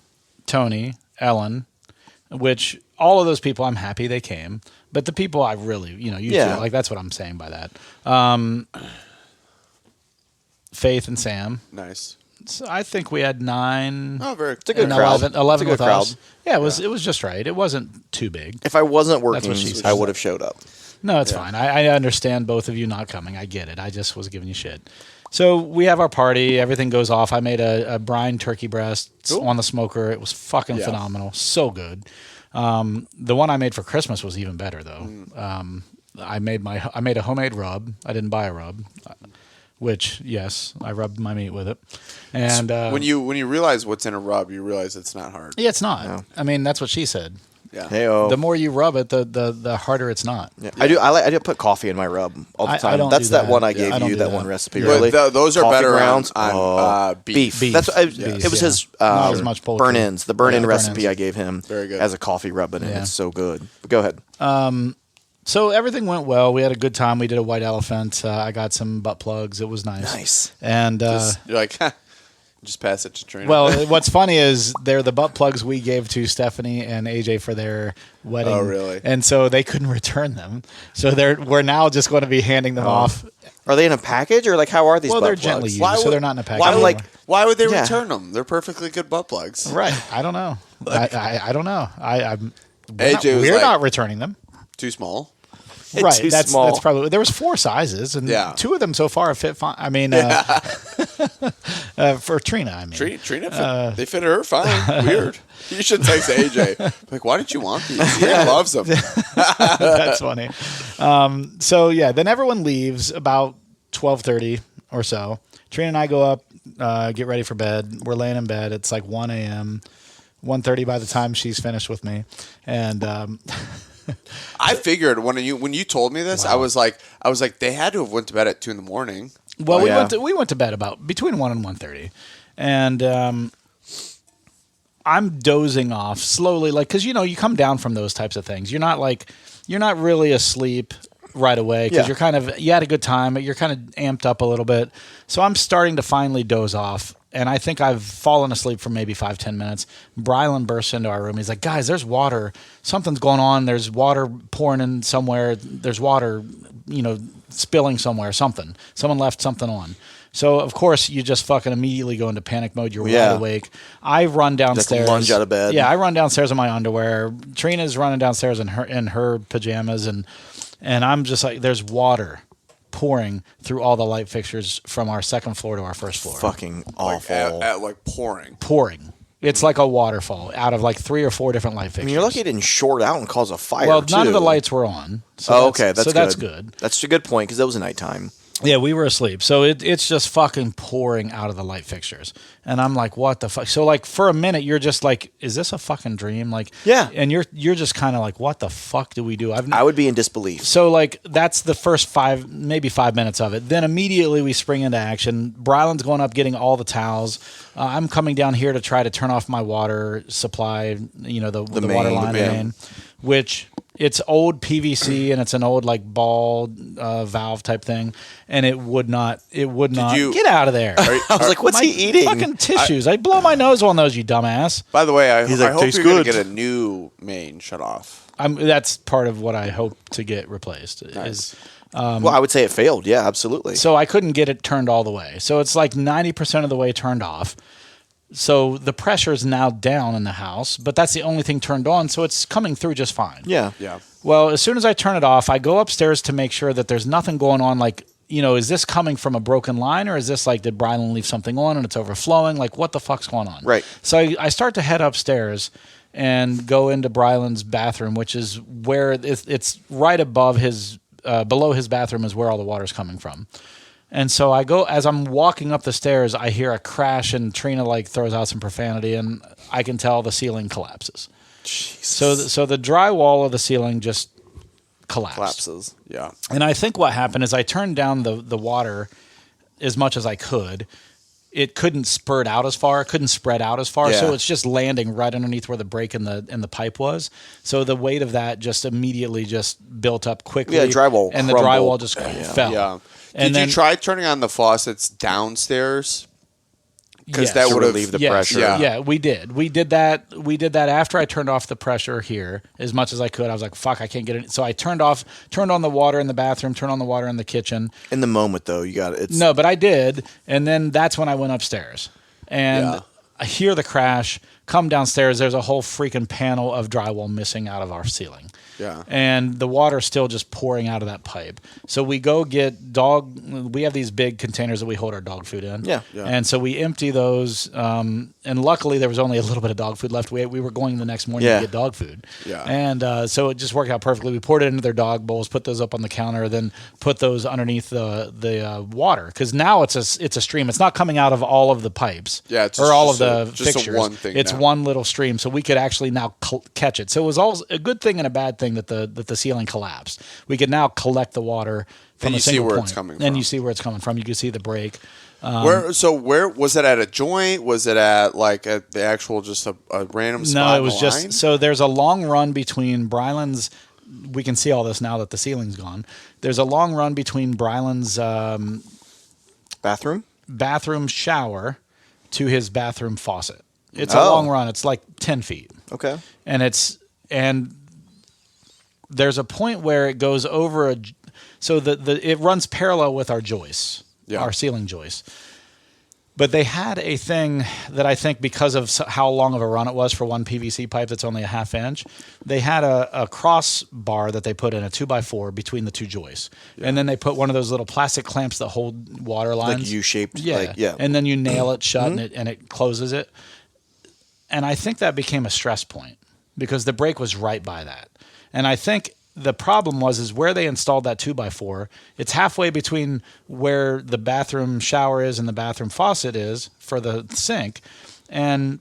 Tony, Ellen, which all of those people, I'm happy they came. But the people I really, you Yeah. two, like that's what I'm saying by that. Faith and Sam, Nice. So I think we had 9. Oh, very. It's a good and crowd. 11 it's a good with crowd. us. Yeah, it was just right. It wasn't too big. If I wasn't working, what she said. I would have showed up. No, it's fine. I understand both of you not coming. I get it. I just was giving you shit. So we have our party. Everything goes off. I made a brine turkey breast on the smoker. It was fucking phenomenal. So good. The one I made for Christmas was even better, though. I made a homemade rub. I didn't buy a rub. Which, yes, I rubbed my meat with it. And when you realize what's in a rub, you realize it's not hard. yeah, it's not. No. I mean, that's what she said. Yeah. Hey-o. The more you rub it, the harder it's not. Yeah. I do put coffee in my rub all the I time. don't That's do that that. one I Yeah, gave I don't you, do that that. one recipe. But Really, those are Coffee better grounds? on beef. That's it Beef, was yeah. his Not as much poultry. burn-ins. The burn-in Yeah, recipe burn-ins. I gave him Very good. as a coffee rub in it. Yeah. It's so good. But go ahead. So everything went well. We had a good time. We did a white elephant. I got some butt plugs. It was nice. Nice. And You're like, just pass it to Trina. well, what's funny is they're the butt plugs we gave to Stephanie and AJ for their wedding. Oh, really? And so they couldn't return them. So we're now just going to be handing them off. Are they in a package or like how are these? Well, butt they're plugs? gently used, Why so would- they're not in a package. why I'm would, like- why would they Yeah. return them? They're perfectly good butt plugs. right? I don't know. I don't know. AJ was we're like- not returning them. Too small. Right, too that's small. probably there was 4 sizes, and Yeah. 2 of them so far fit fine. I mean, for Trina, I mean, Trina, they fit her fine. Weird. You should text AJ. Like, why did you want these? He loves them. that's funny. So yeah, then everyone leaves about 12:30 or so. Trina and I go up, get ready for bed. We're laying in bed. It's like 1 a.m., 1:30 by the time she's finished with me, and. I figured when you told me this, I was like, they had to have went to bed at 2 a.m. Well, Oh, we yeah. went to bed about between 1 and 1:30, and I'm dozing off slowly, like because you come down from those types of things. You're not really asleep right away because Yeah. you had a good time, but you're kind of amped up a little bit. So I'm starting to finally doze off. And I think I've fallen asleep for maybe 5-10 minutes. Brylan bursts into our room. He's like, guys, there's water. Something's going on. There's water pouring in somewhere. There's water, spilling somewhere, something. Someone left something on. So, of course, you just fucking immediately go into panic mode. You're Yeah. wide awake. I run downstairs. lunge out of bed. Yeah, I run downstairs in my underwear. Trina's running downstairs in her pajamas. And I'm just like, there's water pouring through all the light fixtures from our second floor to our first floor. Fucking Like, awful. at like pouring. Pouring. It's like a waterfall out of like 3 or 4 different light I fixtures. mean, you're lucky it didn't short out and cause a fire. Well, none of too. the lights were on. So Oh, okay, that's good. That's a good point because it was nighttime. Yeah, we were asleep. So it's just fucking pouring out of the light fixtures. And I'm like, what the fuck? So like for a minute you're just like, is this a fucking dream? Like Yeah. And you're just kind of like, what the fuck do we do? I would be in disbelief. So like that's the first maybe 5 minutes of it. Then immediately we spring into action. Brylan's going up getting all the towels. I'm coming down here to try to turn off my water supply. The main, water line, the the main. main, which it's old PVC and it's an old like ball valve type thing, and it would not you- get out of there. I was like, what's My he eating? Fucking tissues! I blow my nose on those, you dumbass. By the way, I He's like, hope "Tastes you're going to good." get a new main shut off. That's part of what I hope to get replaced. Nice. Is Well, I would say it failed. Yeah, absolutely. so I couldn't get it turned all the way. So it's like 90% of the way turned off. So the pressure is now down in the house, but that's the only thing turned on, so it's coming through just fine. Yeah. Yeah. Well, as soon as I turn it off, I go upstairs to make sure that there's nothing going on. Like, is this coming from a broken line, or is this like, did Brylan leave something on and it's overflowing? Like, what the fuck's going on? Right. So I start to head upstairs and go into Brylan's bathroom, which is where it's right above below his bathroom is where all the water's coming from. And so I go, as I'm walking up the stairs, I hear a crash and Trina like throws out some profanity and I can tell the ceiling collapses. Jesus. So the drywall of the ceiling just collapses. Yeah. And I think what happened is I turned down the water as much as I could. It couldn't spurt out as far, couldn't spread out as far, Yeah. so it's just landing right underneath where the break in the pipe was. So the weight of that just immediately just built up quickly. Yeah, drywall and the crumbled. drywall just fell. Yeah. And Did then- you try turning on the faucets downstairs? Because Yes. that To would have relieve the Yes, pressure. Yeah, we did. We did that after I turned off the pressure here as much as I could. I was like, fuck, I can't get it. So I turned on the water in the bathroom, turned on the water in the kitchen. In the moment, though, you got it. No, but I did. And then that's when I went upstairs. And Yeah. I hear the crash, come downstairs, there's a whole freaking panel of drywall missing out of our ceiling. Yeah. And the water's still just pouring out of that pipe. So we go get we have these big containers that we hold our dog food in. Yeah. And so we empty those. And luckily there was only a little bit of dog food left. We were going the next morning to get dog food. Yeah. And so it just worked out perfectly. We poured it into their dog bowls, put those up on the counter, then put those underneath the water. Because now it's a stream. It's not coming out of all of the pipes. Yeah, it's or all of just the just fixtures. a one thing It's now. one little stream. So we could actually now catch it. So it was all a good thing and a bad thing that the ceiling collapsed. We could now collect the water from And a you see single where point. it's coming And from. you see where it's coming from. You can see the break. Where was it at a joint? Was it at like at the actual just a random spot? No, it in was the just line? so there's a long run between Bryland's. We can see all this now that the ceiling's gone. There's a long run between Bryland's Bathroom? shower to his bathroom faucet. It's a Oh. long run. It's like 10 feet. Okay. And there's a point where it goes over it runs parallel with our joists, our ceiling joists. But they had a thing that I think because of how long of a run it was for one PVC pipe that's only a half inch, they had a cross bar that they put in a 2x4 between the two joists. Yeah. And then they put one of those little plastic clamps that hold water lines. Like U-shaped. Yeah. And then you nail it shut and it closes it. And I think that became a stress point because the break was right by that. And I think the problem was where they installed that 2x4, it's halfway between where the bathroom shower is and the bathroom faucet is for the sink, and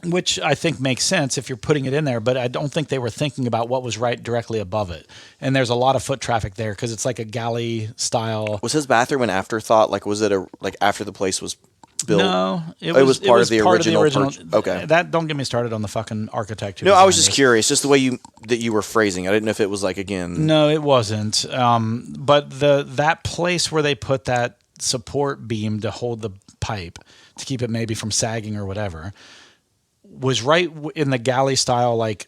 which I think makes sense if you're putting it in there, but I don't think they were thinking about what was right directly above it. And there's a lot of foot traffic there because it's like a galley style. Was his bathroom an afterthought? Like, was it after the place was built? No, it was part of the original. Okay. Don't get me started on the fucking architecture. No, I was just curious, just the way that you were phrasing. I didn't know if it was like again. No, it wasn't. But that place where they put that support beam to hold the pipe to keep it maybe from sagging or whatever was right in the galley style like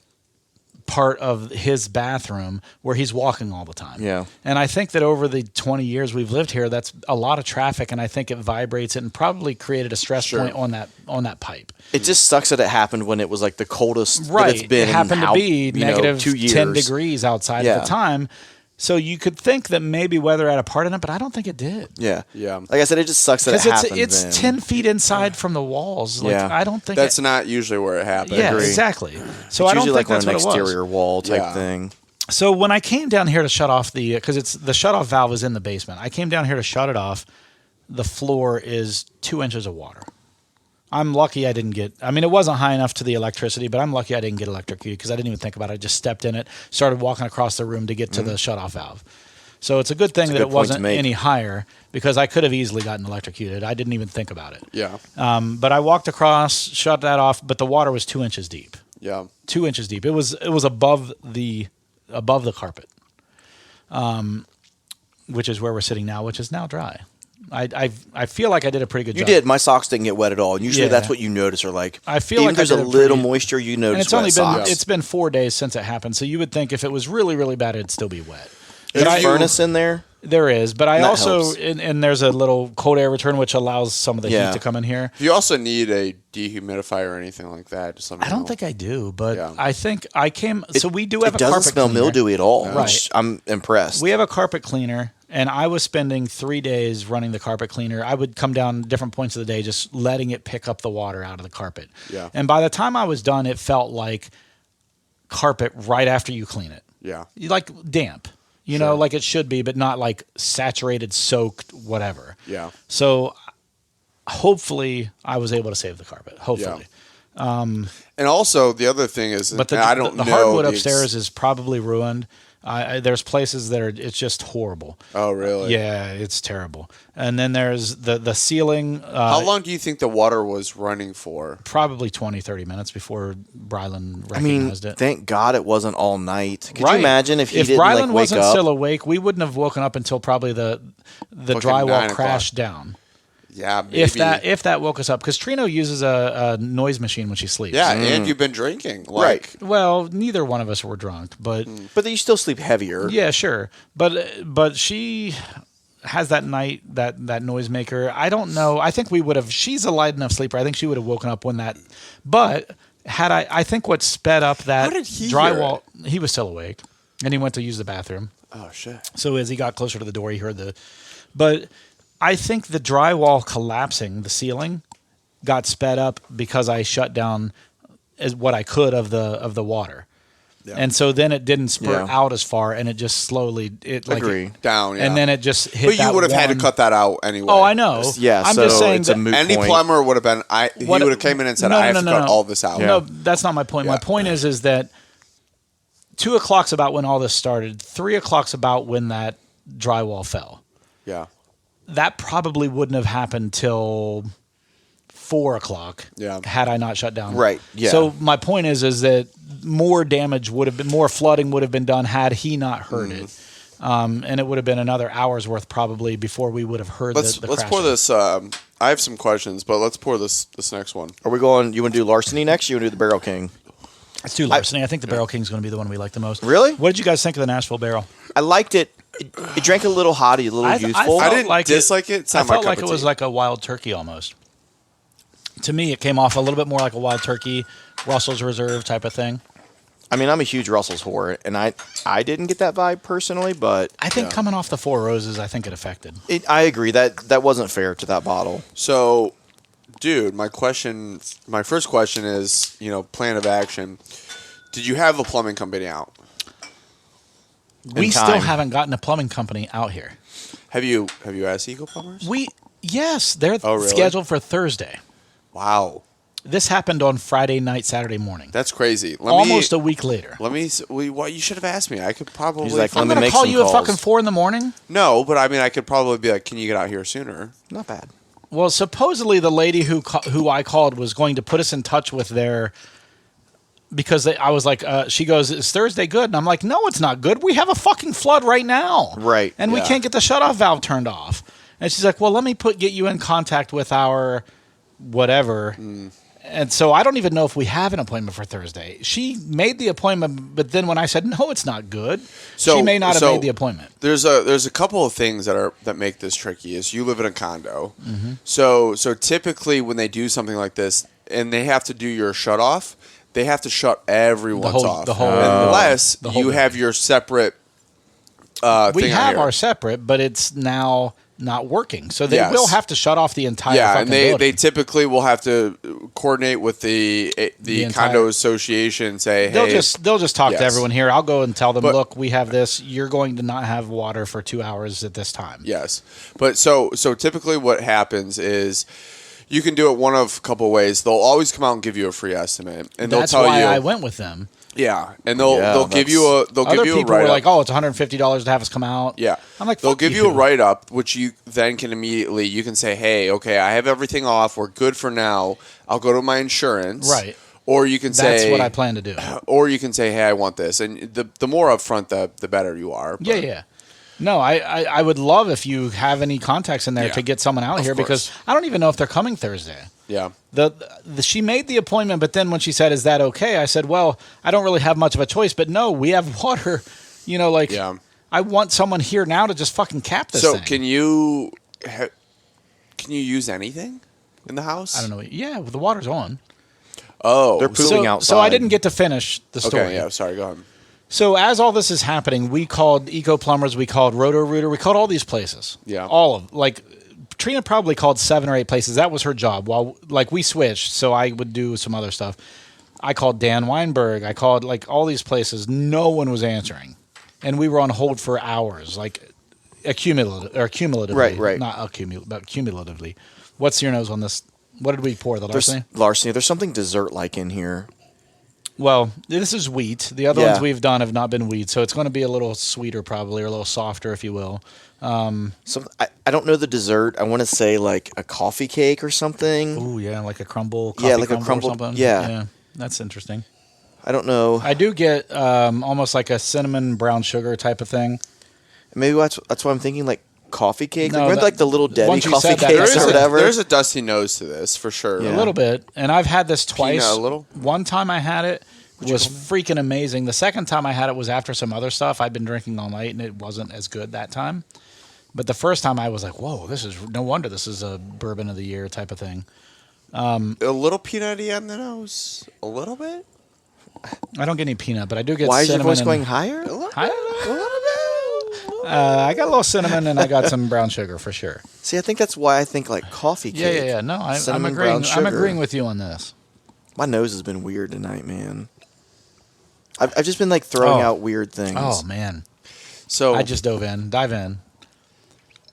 part of his bathroom where he's walking all the time. Yeah. And I think that over the 20 years we've lived here, that's a lot of traffic, and I think it vibrates it and probably created a stress point on that pipe. It just sucks that it happened when it was like the coldest Right. that it's been. It happened to be negative 2 years. 10 degrees outside at the time. So you could think that maybe weather had a part in it, but I don't think it did. Yeah. Yeah. Like I said, it just sucks that it Because happened it's then. 10 feet inside from the walls. Like, Yeah. I don't think That's not usually where it happens. Yeah, agree. exactly. So It's I don't usually think like on that's an what it was. exterior wall type Yeah. thing. So when I came down here to shut off because the shutoff valve is in the basement. I came down here to shut it off. The floor is 2 inches of water. I'm lucky I didn't get. I mean, it wasn't high enough to the electricity, but I'm lucky I didn't get electrocuted because I didn't even think about it. I just stepped in it, started walking across the room to get to the shutoff valve. So it's a good thing that good it point to wasn't make. any higher because I could have easily gotten electrocuted. I didn't even think about it. Yeah. But I walked across, shut that off, but the water was 2 inches deep. Yeah. 2 inches deep. It was above the carpet, which is where we're sitting now, which is now dry. I feel like I did a pretty good You job. did. My socks didn't get wet at all. And usually Yeah. that's what you notice. Or like, I feel even like if there's I a did a little pretty- moisture, you And notice it's only wet been socks. it's been 4 days since it happened, so you would think if it was really, really bad, it'd still be wet. Is But there a furnace in there? There is, but I That also helps. and there's a little cold air return which allows some of the Yeah. heat to come in here. If you also need a dehumidifier or anything like that, just let me I don't know. think I do, but Yeah. I think I came. So we do have It a doesn't carpet smell cleaner. mildewy at all. Right. Which I'm impressed. We have a carpet cleaner, and I was spending 3 days running the carpet cleaner. I would come down different points of the day, just letting it pick up the water out of the carpet. Yeah. And by the time I was done, it felt like carpet right after you clean it. Yeah. Like damp, you know, like it should be, but not like saturated, soaked, whatever. Yeah. So hopefully I was able to save the carpet. Hopefully. And also the other thing is, But and I don't the know hardwood the upstairs is probably ruined. There's places that it's just horrible. Oh, really? Yeah, it's terrible. And then there's the ceiling. How long do you think the water was running for? Probably 20, 30 minutes before Brylan I mean, recognized it. thank God it wasn't all night. Could Right. you imagine if he didn't Brylan like wake wasn't up? still awake, we wouldn't have woken up until probably the 9 drywall o'clock. crashed down. Yeah, maybe. If that woke us up, because Trino uses a noise machine when she sleeps. Yeah, and you've been drinking. Like, Well, neither one of us were drunk, but But you still sleep heavier. yeah, sure. But she, has that night that noisemaker. I don't know. I think we would have. She's a light enough sleeper. I think she would have woken up when that. But had I think what sped up that How did he drywall. hear He was still awake, and he went to use the bathroom. Oh shit! So as he got closer to the door, he heard the. But I think the drywall collapsing, the ceiling, got sped up because I shut down as what I could of the water. Yeah. And so then it didn't spurt out as far, and it just slowly Agree. Down, yeah. and then it just hit. But you would have had to cut that out anyway. Oh, I know. Yeah, I'm so just saying it's a that moot Any point. plumber would have been. He would have came in and said, "I have to cut all this out." Yeah. No, that's not my point. Yeah. My point is that 2 o'clock's about when all this started. 3 o'clock's about when that drywall fell. Yeah. That probably wouldn't have happened till 4 o'clock. Yeah. Had I not shut down. Right. Yeah. So my point is that more damage would have been, more flooding would have been done had he not heard it. And it would have been another hour's worth probably before we would have heard Let's the pour this. I have some questions, but let's pour this next one. Are we going? You want to do larceny next? Or you want to do the Barrel King? Let's do larceny. I think the Barrel King's going to be the one we like the most. Really? What did you guys think of the Nashville Barrel? I liked it. It drank a little hotty, a little youthful. I didn't like dislike it. It's I not my felt cup like of it was tea. like a wild turkey almost. To me, it came off a little bit more like a wild turkey, Russell's Reserve type of thing. I mean, I'm a huge Russell's whore, and I didn't get that vibe personally, but I think coming off the Four Roses, I think it affected. I agree that wasn't fair to that bottle. So, dude, my first question is, plan of action. Did you have a plumbing company out? We still time. haven't gotten a plumbing company out here. Have you asked Eagle Plumbers? Yes, they're really? scheduled for Thursday. Wow, This happened on Friday night, Saturday morning. that's crazy. Almost a week later. What you should have asked me. I could probably. He's like, I'm Let me going to make call some you at calls. fucking 4 a.m. No, but I mean, I could probably be like, "Can you get out here sooner?" Not bad. Well, supposedly the lady who I called was going to put us in touch with their... Because I was like, she goes, "Is Thursday good?" And I'm like, "No, it's not good. We have a fucking flood right now. Right, And we yeah. can't get the shutoff valve turned off." And she's like, "Well, let me get you in contact with our whatever." And so I don't even know if we have an appointment for Thursday. She made the appointment, but then when I said, "No, it's not good," she may not have made the appointment. There's a couple of things that make this tricky. Is you live in a condo, so typically when they do something like this and they have to do your shut off, they have to shut everyone's off, unless you have your separate. We have our separate, but it's now not working, so they Yes. will have to shut off the entire. Yeah, fucking and they building. typically will have to coordinate with the condo association. Say, hey, They'll just talk Yes. to everyone here. I'll go and tell them, But- "Look, we have this. You're going to not have water for 2 hours at this time." yes, but so typically what happens is. You can do it one of a couple ways. They'll always come out and give you a free estimate, and That's they'll tell why you. I went with them. Yeah, and they'll give you a Other give you a people were write-up. like, "Oh, it's $150 to have us come out." Yeah, I'm like, they'll "Fuck give you." you a write up, which you then can immediately you can say, hey, okay, I have everything off. We're good for now. I'll go to my insurance. Right. Or you can That's say what I plan to do. Or you can say, hey, I want this, and the more upfront, the better you are. But- Yeah. No, I would love if you have any contacts in there Yeah. to get someone out Of here because course. I don't even know if they're coming Thursday. Yeah. She made the appointment, but then when she said, "Is that okay?" I said, "Well, I don't really have much of a choice, but no, we have water. Yeah. I want someone here now to just fucking cap this So thing." can you use anything in the house? I don't know. Yeah, the water's on. Oh, They're pooping outside. So I didn't get to finish the story. okay. Yeah. Sorry. Go ahead. So as all this is happening, we called Eco Plumbers, we called Roto-Rooter, we called all these places. Yeah. All of Trina probably called 7 or 8 places. That was her job. While we switched, so I would do some other stuff. I called Dan Weinberg. I called all these places. No one was answering, and we were on hold for hours, cumulatively. Right. Not but cumulatively. What's your nose on this? What did we pour? The larceny? Larceny. There's something dessert-like in here. Well, this is wheat. The other Yeah. ones we've done have not been wheat, so it's going to be a little sweeter probably, or a little softer, if you will. So I don't know the dessert. I want to say like a coffee cake or something. Ooh, yeah, like a crumble. Yeah, like a or crumble- something. yeah. That's interesting. I don't know. I do get almost like a cinnamon brown sugar type of thing. Maybe that's why I'm thinking like coffee cake. No, Remember like the little Debbie once you coffee said that, cakes there or is whatever. There's a dusty nose to this for sure. Yeah. A little bit, and I've had this twice. Peanut, a little? One time I had it was freaking amazing. The second time I had it was after some other stuff I'd been drinking all night, and it wasn't as good that time. But the first time I was like, whoa, this is no wonder this is a bourbon of the year type of thing. A little peanutty on the nose. A little bit. I don't get any peanut, but I do get Why is your cinnamon. voice going higher? A little I bit. don't know. A little bit. I got a little cinnamon and I got some brown sugar for sure. See, I think that's why I think like coffee cake. Yeah. No, I'm Cinnamon, agreeing. brown sugar. I'm agreeing with you on this. My nose has been weird tonight, man. I've just been like throwing out weird things. Oh man. So I just dive in.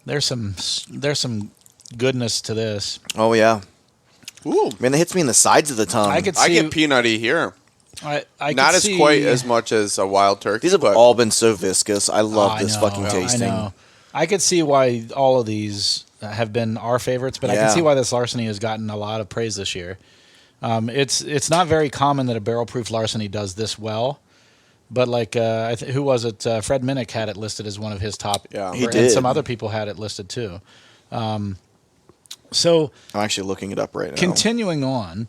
There's some goodness to this. Oh yeah. ooh, Man, that hits me in the sides of the tongue. I could I see. get peanutty here. I Not could as see, quite as much as a wild turkey. These have but all been so viscous. I love I this know, fucking I tasting. know. I could see why all of these have been our favorites, but I Yeah. can see why this larceny has gotten a lot of praise this year. It's not very common that a barrel proof larceny does this well. But like, who was it? Fred Minnick had it listed as one of his top. Yeah. He and did. some other people had it listed too. So I'm actually looking it up right now. continuing on,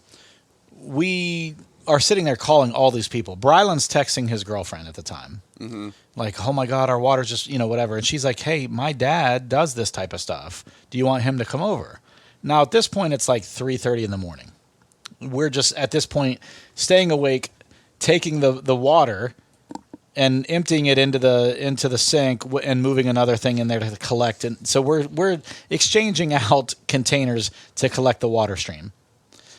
we are sitting there calling all these people. Brylan's texting his girlfriend at the time. Mm-hmm. Like, oh my God, our water's just, whatever. And she's like, hey, my dad does this type of stuff. Do you want him to come over? Now, at this point, it's like 3:30 in the morning. We're just, at this point, staying awake, taking the water and emptying it into the sink and moving another thing in there to collect. And so we're exchanging out containers to collect the water stream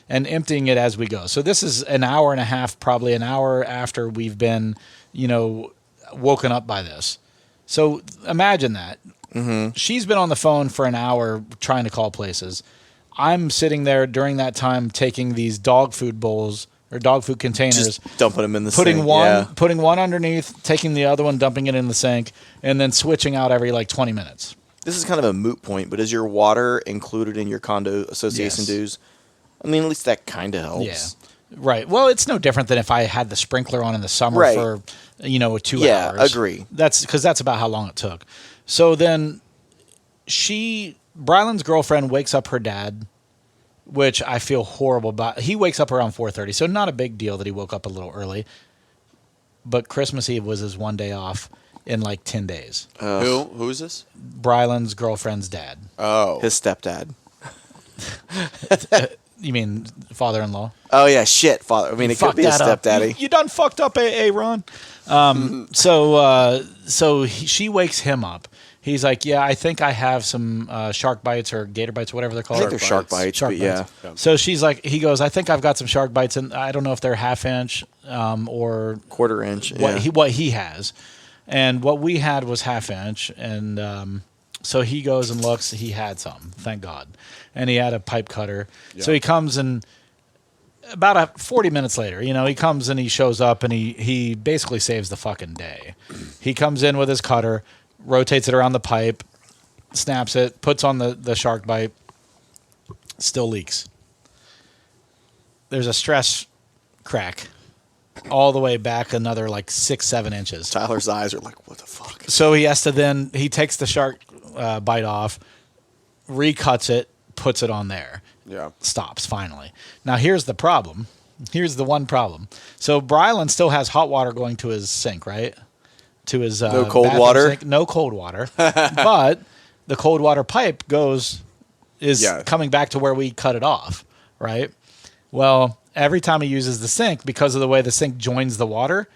and emptying it as we go. So this is an hour and a half, probably an hour after we've been, woken up by this. So imagine that. Mm-hmm. She's been on the phone for an hour trying to call places. I'm sitting there during that time taking these dog food bowls or dog food containers, Just dumping them in the putting sink. one Yeah. putting one underneath, taking the other one, dumping it in the sink, and then switching out every like 20 minutes. This is kind of a moot point, but is your water included in your condo association Yes. dues? I mean, at least that kind of helps. Yeah. Right. Well, it's no different than if I had the sprinkler on in the summer Right. for 2 Yeah, hours. agree. That's because that's about how long it took. So then Brylan's girlfriend wakes up her dad, which I feel horrible about. He wakes up around 4:30, so not a big deal that he woke up a little early. But Christmas Eve was his one day off in like 10 days. Who is this? Brylan's girlfriend's dad. Oh, His stepdad. You mean father-in-law? Oh yeah, shit, father. I mean, it could Fuck be a that up. stepdaddy. You done fucked up, Ron. She wakes him up. He's like, yeah, I think I have some shark bites or gator bites, whatever they're I called. think they're shark bites, Shark but yeah. bites. So she's like, he goes, I think I've got some shark bites, and I don't know if they're half inch or Quarter inch. what Yeah. he has. And what we had was half inch, and so he goes and looks. He had some, thank God, and he had a pipe cutter. So he comes and about 40 minutes later, he comes and he shows up and he basically saves the fucking day. He comes in with his cutter, rotates it around the pipe, snaps it, puts on the shark bite, still leaks. There's a stress crack all the way back another like 6-7 inches. Tyler's eyes are like, what the fuck? So he takes the shark bite off, recuts it, puts it on there. yeah. Stops finally. Now here's the problem. Here's the one problem. So Brylan still has hot water going to his sink, right? To his No cold bathroom water? sink. No cold water. But the cold water pipe is coming back to where we cut it off, right? Well, every time he uses the sink, because of the way the sink joins the water,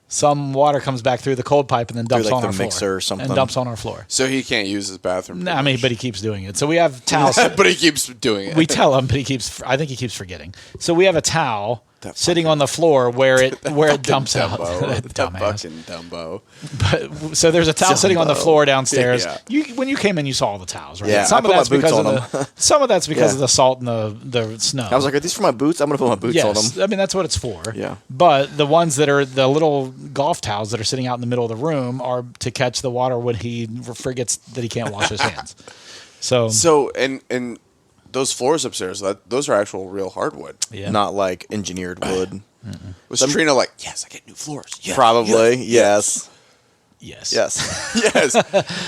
some water comes back through the cold pipe and then dumps like on the our floor. mixer or something. And dumps on our floor. So he can't use his bathroom. I mean, but he keeps doing it. So we have towels. but he keeps doing it. We tell him, but I think he keeps forgetting. So we have a towel sitting on the floor where it dumps out. That Dumbass. fucking Dumbo. But so there's a towel sitting on the floor downstairs. Yeah. When you came in, you saw all the towels, right? Yeah, some I of that's put my because boots of on the some of that's because Yeah. of the salt and the snow. I was like, are these for my boots? I'm going to put my boots on yes, them. I mean that's what it's for. Yeah. But the ones that are the little golf towels that are sitting out in the middle of the room are to catch the water when he forgets that he can't wash his hands. So and those floors upstairs, those are actual real hardwood. yeah. Not like engineered wood. Was Trina like, yes, I get new floors. Yes, Probably. Yes. Yes. Yes. Yes.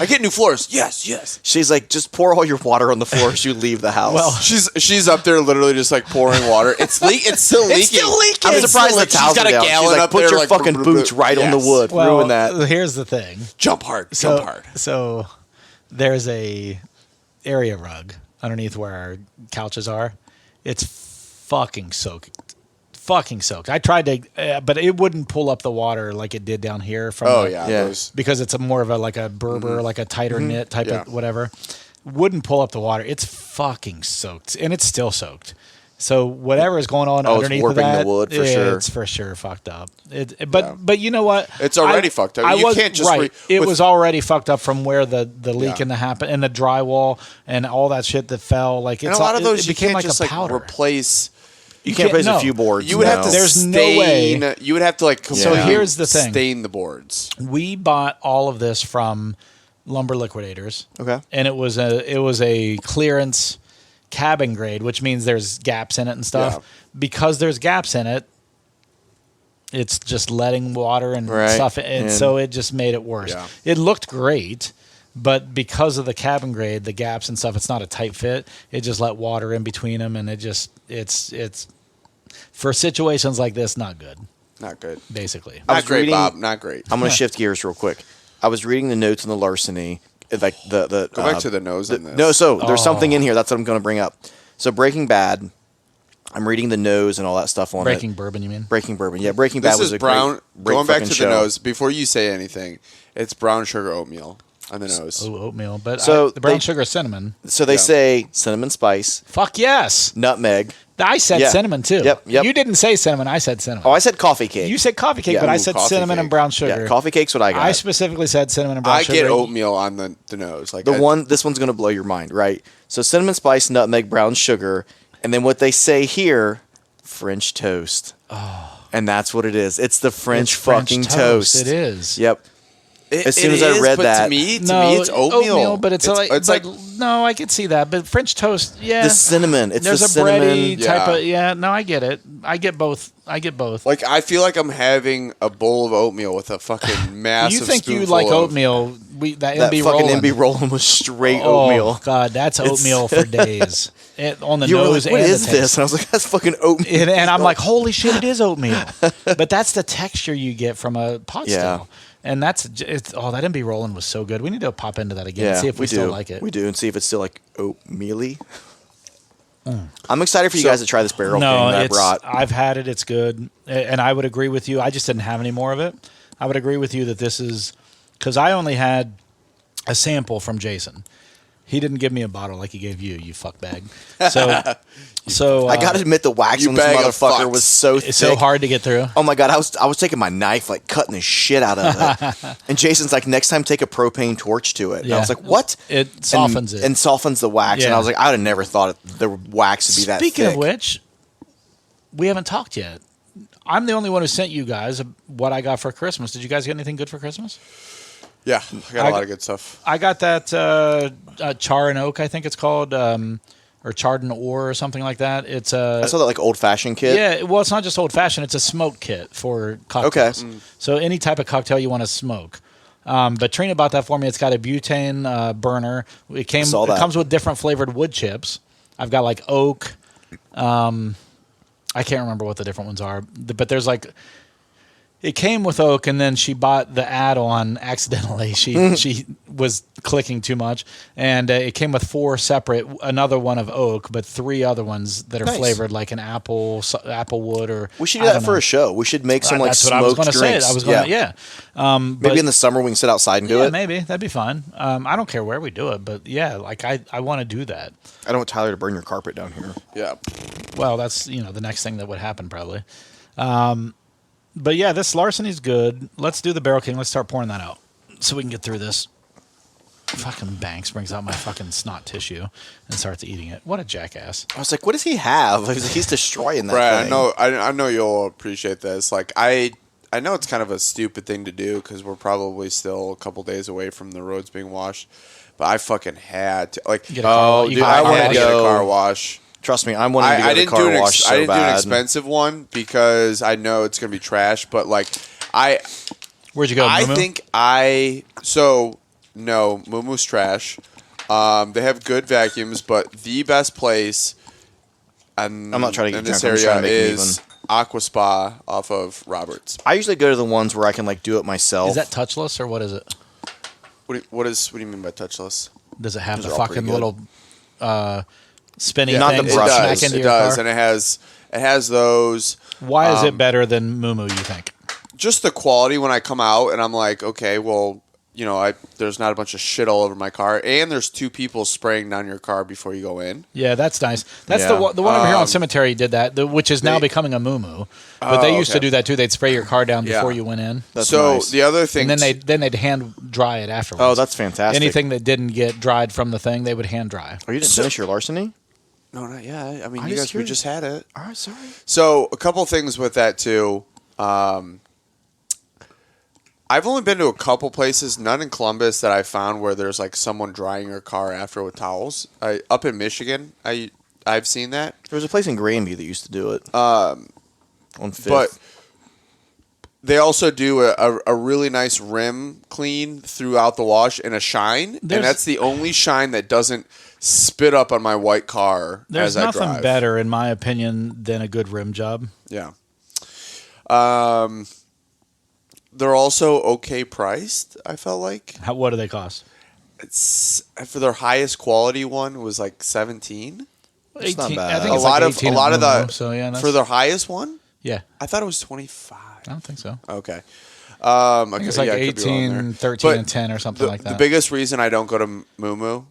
I get new floors. Yes, yes. She's like, just pour all your water on the floor as you leave the house. Well, She's up there literally just like pouring water. It's still leaking. I'm surprised the She's towels got are a down. gallon She's like, up put there, your like, fucking boots right on the Yes. wood. well, Ruin that. Here's the thing. Jump hard. Jump hard. So there's a area rug underneath where our couches are. It's fucking soaked. Fucking soaked. I tried to, but it wouldn't pull up the water like it did down here. From because it's more of a Berber, like a tighter knit type of whatever. Wouldn't pull up the water. It's fucking soaked, and it's still soaked. So whatever is going on underneath it's warping of that, the wood for sure. It's for sure fucked up. But you know what? It's already fucked up. You can't just it was already fucked up from where the leak and the happen and the drywall and all that shit that fell. Like and a lot of those it you became can't like just a powder. replace. You can't replace a few boards. You would have to. There's stain, no way. You would have to So here's the thing. Stain the boards. We bought all of this from Lumber Liquidators. Okay. And it was a clearance cabin grade, which means there's gaps in it and stuff. Yeah. Because there's gaps in it, it's just letting water and stuff, and so it just made it worse. Yeah. It looked great, but because of the cabin grade, the gaps and stuff, it's not a tight fit. It just let water in between them, and it's for situations like this, not good. Not good. Basically, Not great, Bob. Not great. I'm going to shift gears real quick. I was reading the notes on the larceny. Like the Go back to the nose on this. No, so there's something in here. That's what I'm going to bring up. So Breaking Bad, I'm reading the nose and all that stuff on Breaking Bourbon, you mean? Breaking Bourbon. Yeah, Breaking Bad was a brown. great Going back fucking to show. the nose, before you say anything, it's brown sugar oatmeal on the nose. Oh, oatmeal. But So the brown they- sugar cinnamon. So they say cinnamon spice, Fuck yes. nutmeg. I said cinnamon too. Yep. You didn't say cinnamon. I said cinnamon. Oh, I said coffee cake. You said coffee cake, Yeah. but I Ooh, said coffee cinnamon cake. and brown sugar. Yeah, coffee cake's what I got. I specifically said cinnamon and brown I sugar. get oatmeal on the nose. Like This one's going to blow your mind, right? So cinnamon spice, nutmeg, brown sugar, and then what they say here, French toast. Oh. And that's what it is. It's the French fucking toast. It is. Yep. As soon as I read but that, to me it's oatmeal. but it's like no, I could see that. But French toast, yeah. the cinnamon. It's There's the a cinnamon. bready type Yeah. of no, I get it. I get both. Like I feel like I'm having a bowl of oatmeal with a fucking massive. You think you spoonful like of- oatmeal? That That MB fucking Rollin'. MB Rollin' was straight Oh oatmeal. God, that's oatmeal for days. On the You were nose like, what and is the this? taste. And I was like, that's fucking oatmeal. And I'm like, holy shit, it is oatmeal. But that's the texture you get from a pot still. And that MB Rollin' was so good. We need to pop into that again and see if we still like it. We do, and see if it's still like oatmeal-y. I'm excited for you guys to try this barrel thing that I brought. I've had it. It's good. And I would agree with you. I just didn't have any more of it. I would agree with you that this is, because I only had a sample from Jason. He didn't give me a bottle like he gave you, you fuckbag. So I gotta admit, the wax you on this bag of motherfucker fucks. was so it's thick. so hard to get through. Oh my god, I was taking my knife, like cutting the shit out of it. And Jason's like, next time take a propane torch to it. And I was like, what? It softens and, it. and softens the wax. And Yeah. I was like, I would have never thought the wax would be that Speaking thick. of which, we haven't talked yet. I'm the only one who sent you guys what I got for Christmas. Did you guys get anything good for Christmas? Yeah, I got a lot of good stuff. I got that char and oak, I think it's called, or charred and ore or something like that. It's I saw that like old fashioned kit. yeah. Well, it's not just old fashioned; it's a smoke kit for cocktails. Okay. So any type of cocktail you want to smoke. But Trina bought that for me. It's got a butane burner. It comes with different flavored wood chips. I've got like oak. I can't remember what the different ones are, but there's like. It came with oak, and then she bought the add-on accidentally. She was clicking too much, and it came with 4 separate. Another one of oak, but 3 other ones that are flavored like an apple wood or. We should do that for a show. We should make some like That's smoked what I was going to say. drinks. I was going to yeah. Maybe in the summer we can sit outside and do it. Maybe that'd be fun. I don't care where we do it, but yeah, like I want to do that. I don't want Tyler to burn your carpet down here. Yeah. Well, that's the next thing that would happen probably. But yeah, this larceny's good. Let's do the Barrel King. Let's start pouring that out so we can get through this. Fucking Banks brings out my fucking snot tissue and starts eating it. What a jackass. I was like, what does he have? He's destroying that Brad, thing. I know you'll appreciate this. Like I know it's kind of a stupid thing to do because we're probably still a couple days away from the roads being washed. But I fucking had to Get a car, dude, I I wanna had to get a go- car wash. Trust me, I'm wanting to go to the car wash so I didn't do an bad. expensive one because I know it's gonna be trash. But like Where'd you go? I Moo-moo? think no, Moomoo's trash. They have good vacuums, but the best place I'm not trying to get in this drunk, I'm just area trying to make it is Aqua Spa off of Roberts. I usually go to the ones where I can like do it myself. Is that touchless or what is it? What do you mean by touchless? Does it have Those the are all pretty fucking good. little spinning Not the things that brushes. smack into It your does, car? and it has those. Why is it better than Moo Moo, you think? Just the quality when I come out, and I'm like, okay, well, there's not a bunch of shit all over my car, and there's 2 people spraying down your car before you go in. Yeah, that's nice. That's Yeah. the one over here on Cemetery did that, which is now becoming a Moo Moo. But they used to okay. do that too. They'd spray your car down before Yeah. you went in. That's so nice. the other thing, And then they'd hand dry it afterwards. Oh, that's fantastic. Anything that didn't get dried from the thing, they would hand dry. Oh, you didn't finish your larceny? no, not yet. I mean, I'm you just guys, we curious. just had it. All right, sorry. So a couple things with that too. I've only been to a couple places, none in Columbus, that I found where there's like someone drying your car after with towels. Up in Michigan, I've seen that. There was a place in Granby that used to do it. On 5th. But they also do a really nice rim clean throughout the wash and a shine, and that's the only shine that doesn't spit up on my white car There's as I nothing drive. better, in my opinion, than a good rim job. Yeah. They're also okay priced, I felt like. What do they cost? It's for their highest quality one was like 17. It's not bad. I think A it's lot like of 18 the Moo Moo, so yeah, for their highest one, yeah, I thought it was 25. I don't think so. Okay. I think it's like yeah, I could be wrong 18, there. 13, But and 10 or something like that. The biggest reason I don't go to Moo Moo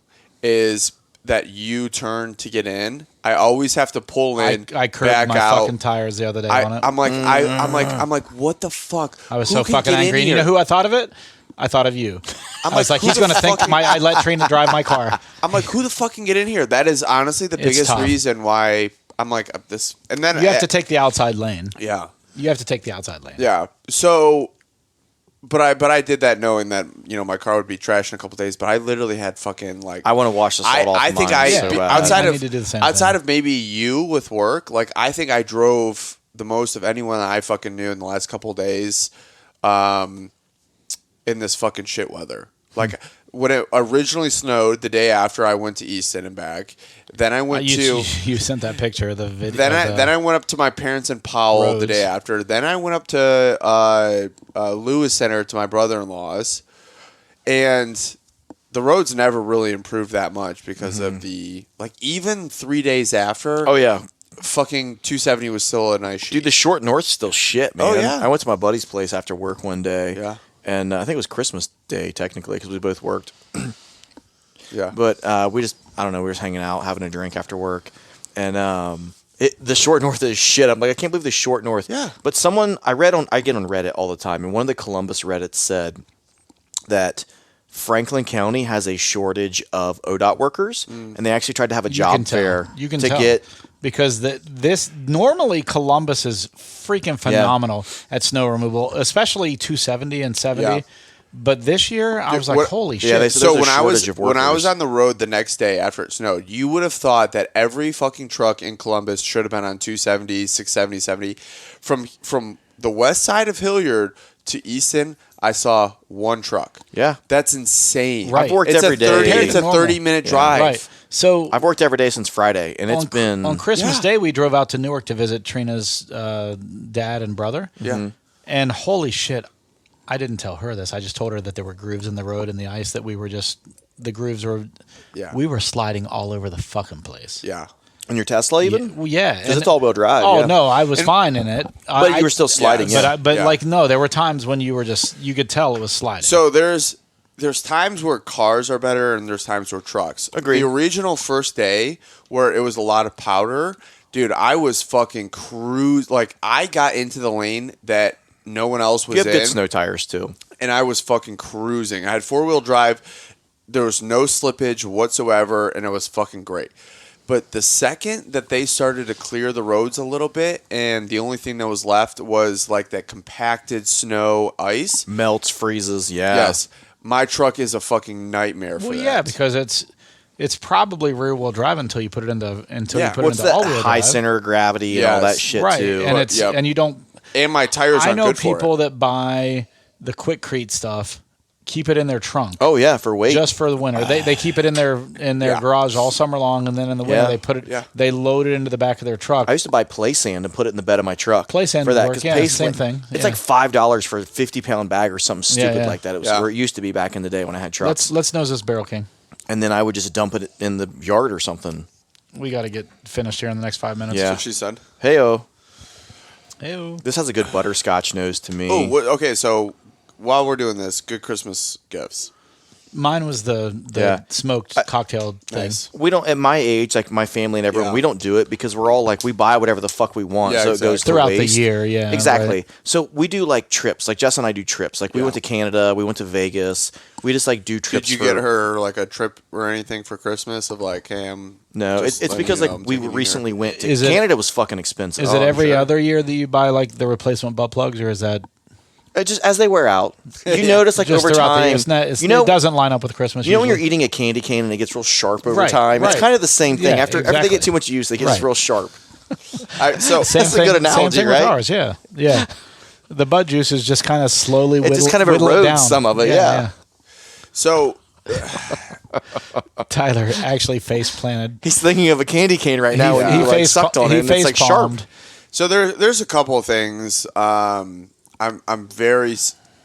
is that U-turn to get in. I always have to pull in, I curved back my out. fucking tires the other day on it. I'm like, what the fuck? I was Who so can fucking get in angry. And you here? know who I thought of it? I thought of you. I was like, who he's the going to think fuck- I let Trina drive my car. I'm like, who the fuck can get in here? That is honestly the It's biggest tough. reason why I'm like this. And then You have to take the outside lane. yeah. You have to take the outside lane. Yeah. So, but I did that knowing that my car would be trashed in a couple days. But I literally had fucking like I want to wash the salt off I think mine I so bad. outside I of need to do the same outside thing. of maybe you with work. Like I think I drove the most of anyone that I fucking knew in the last couple of days, in this fucking shit weather. Like when it originally snowed the day after I went to Easton and back. Then I went You to. sent that picture of the video. Then I went up to my parents in Powell the roads. day after. Then I went up to Lewis Center to my brother-in-law's, and the roads never really improved that much because of the even 3 days after. Oh, yeah. Fucking 270 was still a nice sheet. Dude, the short north's still shit, man. Oh, yeah. I went to my buddy's place after work one day. Yeah. And I think it was Christmas Day, technically, because we both worked. Yeah. But we just, I don't know, we were just hanging out, having a drink after work. And the short north is shit. I'm like, I can't believe the short north. Yeah. But I get on Reddit all the time, and one of the Columbus Reddits said that Franklin County has a shortage of ODOT workers, and they actually tried to have a job fair You can to tell. get. Because this normally Columbus is freaking phenomenal at snow removal, especially 270 and 70. Yeah. But this year, I was like, holy shit. Yeah, they said So there's a shortage of when I was workers. on the road the next day after it snowed, you would have thought that every fucking truck in Columbus should have been on 270, 670, 70. From the west side of Hilliard to Easton, I saw one truck. Yeah. That's insane. Right. I've worked It's every a 30, day. It's a Normal. 30-minute Yeah. drive. Right. So I've worked every day since Friday, and it's been on Christmas Yeah. Day, we drove out to Newark to visit Trina's dad and brother. Yeah. And holy shit, I didn't tell her this. I just told her that there were grooves in the road and the ice that the grooves were, Yeah. we were sliding all over the fucking place. Yeah. on your Tesla even. Yeah. Because it's all-wheel drive. Oh yeah. no, I was fine in it. But you were still sliding. yeah. Yeah. But Yeah. like no, there were times when you could tell it was sliding. So there's times where cars are better and there's times where trucks. Agreed. The original first day where it was a lot of powder, dude, I was fucking like I got into the lane that no one else was You have in. good snow tires too. And I was fucking cruising. I had 4-wheel drive. There was no slippage whatsoever, and it was fucking great. But the second that they started to clear the roads a little bit, and the only thing that was left was like that compacted snow ice. Melts, freezes. Yeah. Yes, my truck is a fucking nightmare for well, that. yeah, because it's probably rear wheel drive until you put it into Yeah. you put What's it into that all wheel high drive. center of gravity and all Yes. that shit right, too? and But- it's yep. and you don't. and my tires I aren't know good for people it. that buy the Quickcrete stuff keep it in their trunk. Oh yeah, for weight. Just for the winter. They keep it in their garage all summer long, and then in the winter they load it into the back of their truck. I used to buy play sand and put it in the bed of my truck. Play sand for that, work, yeah, same thing. It's like $5 for a 50-pound bag or something stupid like that. It was where it used to be back in the day when I had trucks. Let's nose this Barrel King. And then I would just dump it in the yard or something. We got to get finished here in the next 5 minutes. Yeah. That's what she said. Hey-o. Hey-o. This has a good butterscotch nose to me. Oh, okay. So while we're doing this, good Christmas gifts. Mine was the smoked cocktail thing. Nice. We don't, at my age, like my family and everyone, we don't do it because we're all like, we buy whatever the fuck we want. So it goes throughout to waste. the year. Yeah. Exactly. Right. So we do like trips. Like Jess and I do trips. Like we went to Canada. We went to Vegas. We just like do trips. Did you get her like a trip or anything for Christmas of like, hey, No, it's because like we recently went to Canada. Was fucking expensive. Is it every other year that you buy like the replacement butt plugs, or is that just as they wear out? You notice like just over time. It doesn't line up with Christmas. You know when you're eating a candy cane and it gets real sharp over time. Right. It's kind of the same thing. Yeah, after they get too much use, they get real sharp. So that's a good analogy, same thing right? With ours, yeah. The bud juice is just kind of slowly. It just kind of erodes some of it. Yeah. So Tyler actually face planted. He's thinking of a candy cane right now. He like sucked on it. And it's like sharp. So there's a couple of things. I'm very.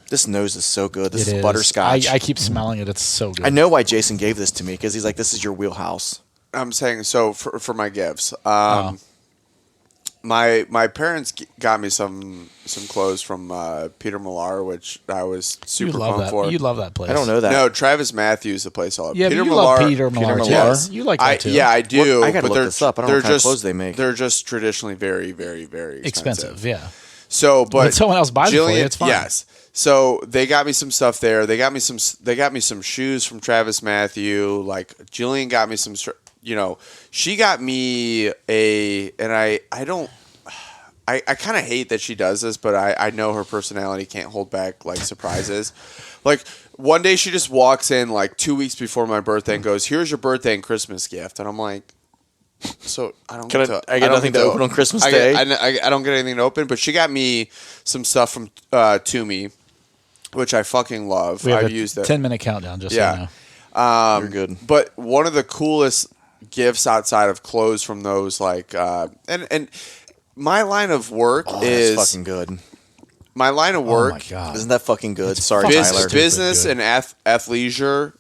This nose is so good. This is butterscotch. I keep smelling it. It's so good. I know why Jason gave this to me because he's like, this is your wheelhouse. I'm saying so for my gifts. My parents got me some clothes from Peter Millar, which I was super pumped for. You love that place. I don't know that. No, Travis Matthews, the place I love. Yeah, Peter you Millar, love Peter Millar. Yes. You like that too. Yeah, I do. I gotta look this up. I don't know what kind of clothes they make. They're just traditionally very, very, very expensive. Yeah. So, but when someone else buys it for you, it's fine. Yes. So they got me some stuff there. They got me some shoes from Travis Matthew. Like Jillian got me some. She got me I kind of hate that she does this, but I know her personality can't hold back like surprises. Like one day she just walks in like 2 weeks before my birthday and goes, "Here's your birthday and Christmas gift," and I'm like. So I don't. I get nothing to open on Christmas Day. I don't get anything to open, but she got me some stuff from Toomey, which I fucking love. I've used it. 10-minute countdown, just so you know. You're good. But one of the coolest gifts outside of clothes from those, like, and my line of work is that's fucking good. My line of work, oh my God. Isn't that fucking good? Sorry, Tyler. Business and athleisure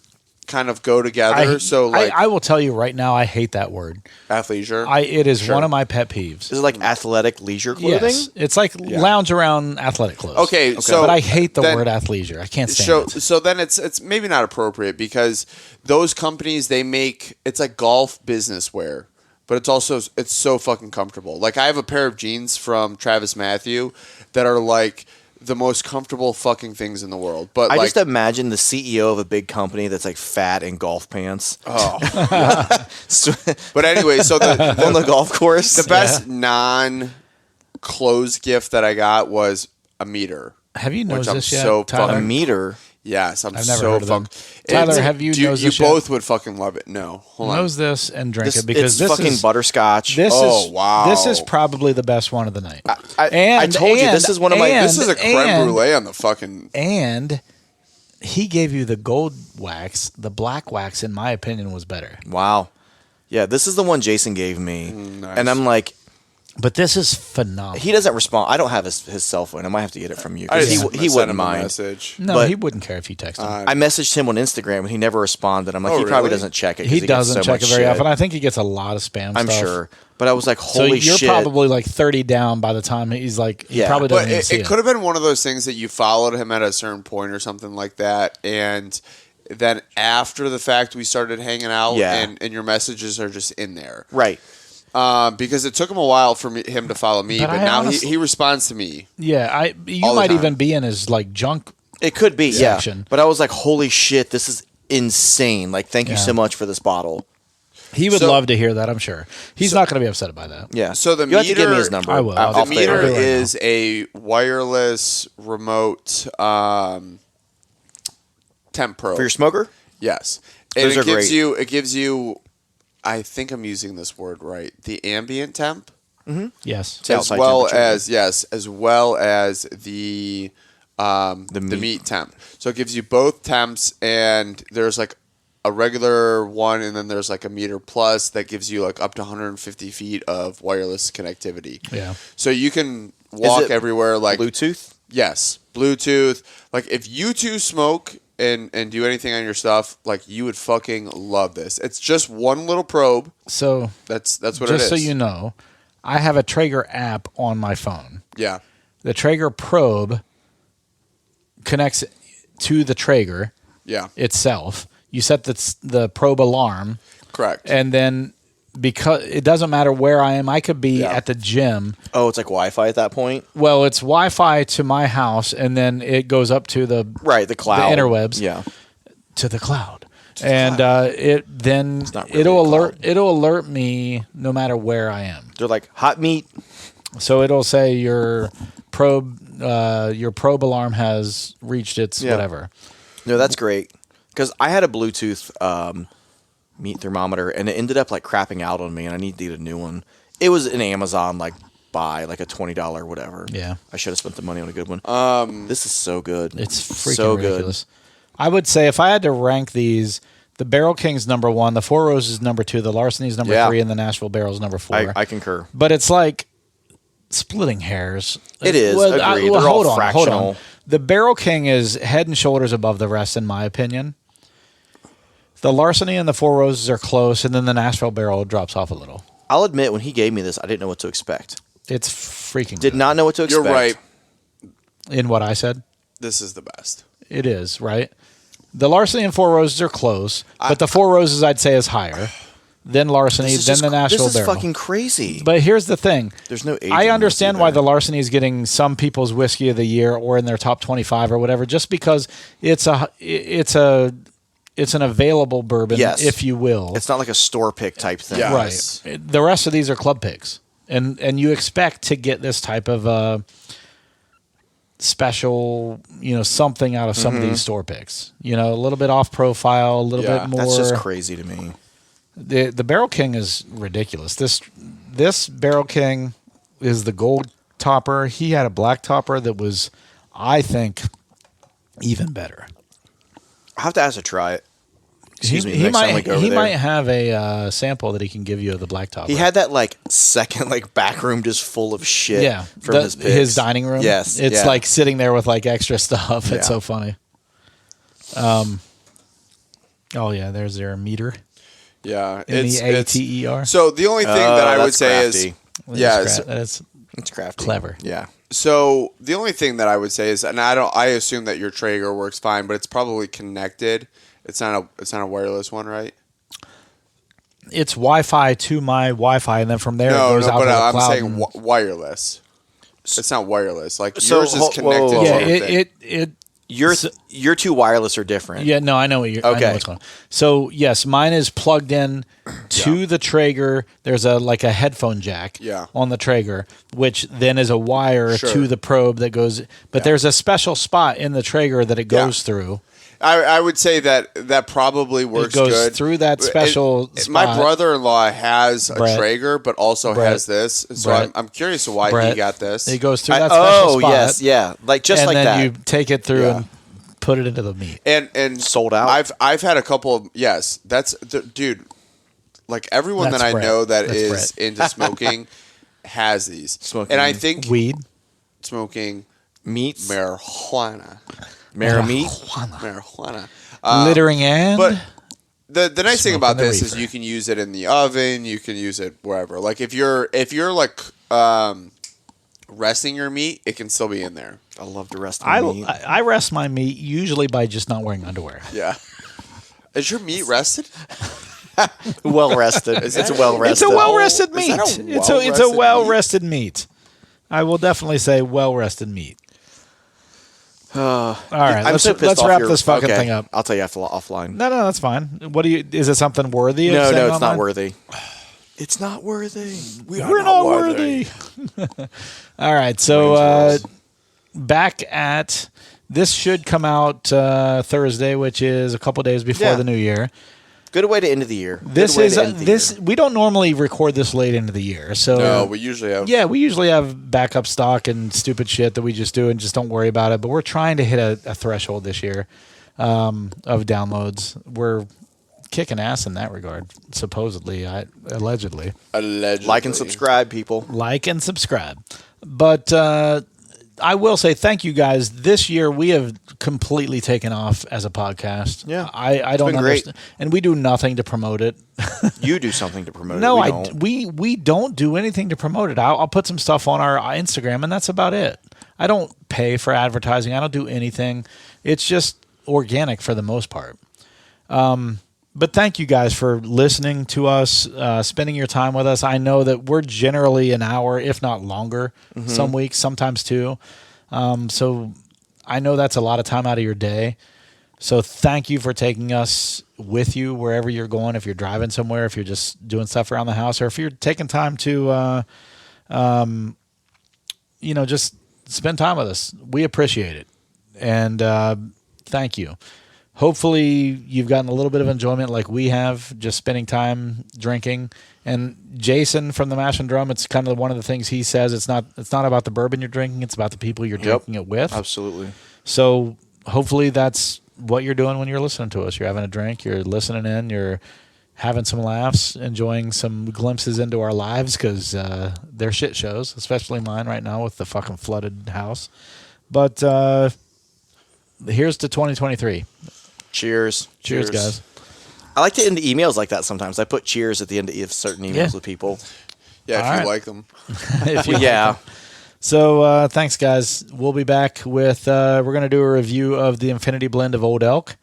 kind of go together. So like, I will tell you right now, I hate that word. Athleisure. It is one of my pet peeves. Is it like athletic leisure clothing? Yes, it's like lounge around athletic clothes. Okay, so but I hate the word athleisure. I can't stand it. So then it's maybe not appropriate because those companies it's like golf business wear, but it's so fucking comfortable. Like I have a pair of jeans from Travis Matthew that are like the most comfortable fucking things in the world. But I just imagine the CEO of a big company that's like fat in golf pants. Oh, but anyway, so on the golf course, the best non-clothes gift that I got was a meter. Have you noticed this yet? So Tyler? a meter. Yes, I've never heard of them. fucked. Tyler, have you You nosed this both would fucking love it. No, hold on. Nose this and drink This, it because it's this fucking is butterscotch. Wow. This is probably the best one of the night. I told you this is one of my. This is a creme brulee on the fucking. And he gave you the gold wax. The black wax, in my opinion, was better. Wow. Yeah, this is the one Jason gave me, nice. and I'm like, but this is phenomenal. he doesn't respond. I don't have his cell phone. I might have to get it from you because he wouldn't mind. Message. No, but he wouldn't care if you text him. I messaged him on Instagram and he never responded. I'm like, he probably doesn't check it. He gets doesn't so check much it very shit. often. I think he gets a lot of spam I'm stuff. sure. But I was like, holy so you're shit. probably like 30 down by the time he's like, he probably doesn't But even see it could have been one of those things that you followed him at a certain point or something like that, and then after the fact we started hanging out, and your messages are just in there, Right. Because it took him a while for him to follow me, but now honestly, he responds to me. Yeah, you all the might time. even be in his like junk. It could be, section. yeah. But I was like, holy shit, this is insane. Like, thank you so much for this bottle. He would love to hear that, I'm sure. He's not going to be upset by that. Yeah. So the you have to give me meter- his number. I will. The meter I'll do it right is a wireless remote temp probe. For your smoker? Yes. And Those are great. It gives you, I think I'm using this word right, the ambient temp. Yes. It's As outside well temperature. as the the meat temp. So it gives you both temps, and there's like a regular one, and then there's like a meter plus that gives you like up to 150 feet of wireless connectivity. Yeah. So you can walk everywhere. Like Bluetooth? Yes, Bluetooth. Like if you two smoke and do anything on your stuff, like you would fucking love this. It's just one little probe. So That's what it is. just so you know, I have a Traeger app on my phone. Yeah. The Traeger probe connects to the Traeger itself. You set the probe alarm. Correct. And then because it doesn't matter where I am, I could be at the gym. Oh, it's like Wi-Fi at that point? Well, it's Wi-Fi to my house, and then it goes up to the cloud. the interwebs, to the cloud. It'll alert me no matter where I am. They're like hot meat. So it'll say your probe alarm has reached its whatever. No, that's great. Because I had a Bluetooth meat thermometer, and it ended up like crapping out on me, and I need to get a new one. It was an Amazon buy, like a $20 whatever. Yeah, I should have spent the money on a good one. This is so good. It's freaking ridiculous. I would say if I had to rank these, the Barrel King's number 1, the Four Roses number 2, the Larceny's number 3, and the Nashville Barrel's number 4. I concur. But it's like splitting hairs. It is. Agreed. They're all fractional. Hold on. The Barrel King is head and shoulders above the rest, in my opinion. The Larceny and the Four Roses are close, and then the Nashville Barrel drops off a little. I'll admit, when he gave me this, I didn't know what to expect. It's freaking Did good. not know what to expect. You're right. In what I said? This is the best. It is, right? The Larceny and Four Roses are close, but the Four Roses I'd say is higher. Then Larceny, then the Nashville This is Barrel. fucking crazy. But here's the thing. There's no age I in understand this why either. the Larceny is getting some people's whiskey of the year or in their top 25 or whatever, just because it's an available bourbon, if you will. It's not like a store pick type thing. Yes. Right. The rest of these are club picks. And you expect to get this type of special, something out of some of these store picks. A little bit off profile, a little bit more. That's just crazy to me. The Barrel King is ridiculous. This Barrel King is the gold topper. He had a black topper that was, I think, even better. I'll have to ask to try it. Excuse me. He Next time we go over there. might have a sample that he can give you of the black topper. He had that second back room just full of shit. Yeah, from his picks. his dining room. Yes, it's like sitting there with extra stuff. It's so funny. Oh yeah, there's their meter. Yeah, MEATER. So the only thing that I would say crafty. It's crafty. clever. Yeah. So the only thing that I would say is, and I assume that your Traeger works fine, but it's probably connected. It's not a wireless one, right? It's Wi-Fi to my Wi-Fi, and then from there it goes out to the I'm cloud. saying wireless. It's not wireless. Like So, yours is connected. Yeah, to your thing. Your two wireless are different. Yeah, no, I know what you're. Okay. I know what's going on. So yes, mine is plugged in to the Traeger. There's a headphone jack on the Traeger, which then is a wire to the probe that goes. But there's a special spot in the Traeger that it goes through. I would say that probably works It goes good. through that special spot. My brother-in-law has a Brett. Traeger, but also Brett. has this. So Brett. I'm curious to why Brett. he got this. It goes through that special spot. Yes, yeah, and then that. you take it through and put it into the meat. And sold out. I've had a couple of that's dude. Like everyone That's that I Brett. know that That's is Brett. into smoking has these. Smoking And I think Weed. smoking meats, marijuana. marijuana. Littering and... But the nice thing about Smoking the this is reefer. you can use it in the oven. You can use it wherever. Like if you're resting your meat, it can still be in there. I love to rest my meat. I rest my meat usually by just not wearing underwear. Yeah. Is your meat rested? Well rested. It's well rested. It's a well-rested Is meat. that a It's a well-rested well-rested meat. I will definitely say well-rested meat. All right, I'm so pissed let's off wrap your- this fucking okay, thing up. I'll tell you offline. No, that's fine. What do you? Is it something worthy? Of No, saying it's not online? worthy. It's not worthy. We're not worthy. All right, so back at this should come out Thursday, which is a couple days before the new year. Good way to end the year. This is this. We don't normally record this late into the year, so No, we usually have. Yeah, we usually have backup stock and stupid shit that we just do and just don't worry about it. But we're trying to hit a threshold this year of downloads. We're kicking ass in that regard, supposedly, allegedly. Like and subscribe, people. Like and subscribe. But I will say thank you guys. This year we have completely taken off as a podcast. Yeah. I don't been understand. And we do nothing to promote it. You do something to promote No, it. we don't do anything to promote it. I'll put some stuff on our Instagram, and that's about it. I don't pay for advertising. I don't do anything. It's just organic for the most part. But thank you guys for listening to us, spending your time with us. I know that we're generally an hour, if not longer, some weeks, sometimes two. So I know that's a lot of time out of your day. So thank you for taking us with you wherever you're going. If you're driving somewhere, if you're just doing stuff around the house, or if you're taking time to, just spend time with us. We appreciate it. And thank you. Hopefully you've gotten a little bit of enjoyment like we have, just spending time drinking. And Jason from the Mash and Drum, it's kind of one of the things he says. It's not about the bourbon you're drinking. It's about the people you're drinking it with. Absolutely. So hopefully that's what you're doing when you're listening to us. You're having a drink. You're listening in. You're having some laughs, enjoying some glimpses into our lives because they're shit shows, especially mine right now with the fucking flooded house. But here's to 2023. Cheers. Cheers, guys. I like to end emails like that sometimes. I put cheers at the end of certain emails with people. Yeah, if All you right. like them. Yeah. So thanks, guys. We'll be back with we're going to do a review of the Infinity Blend of Old Elk,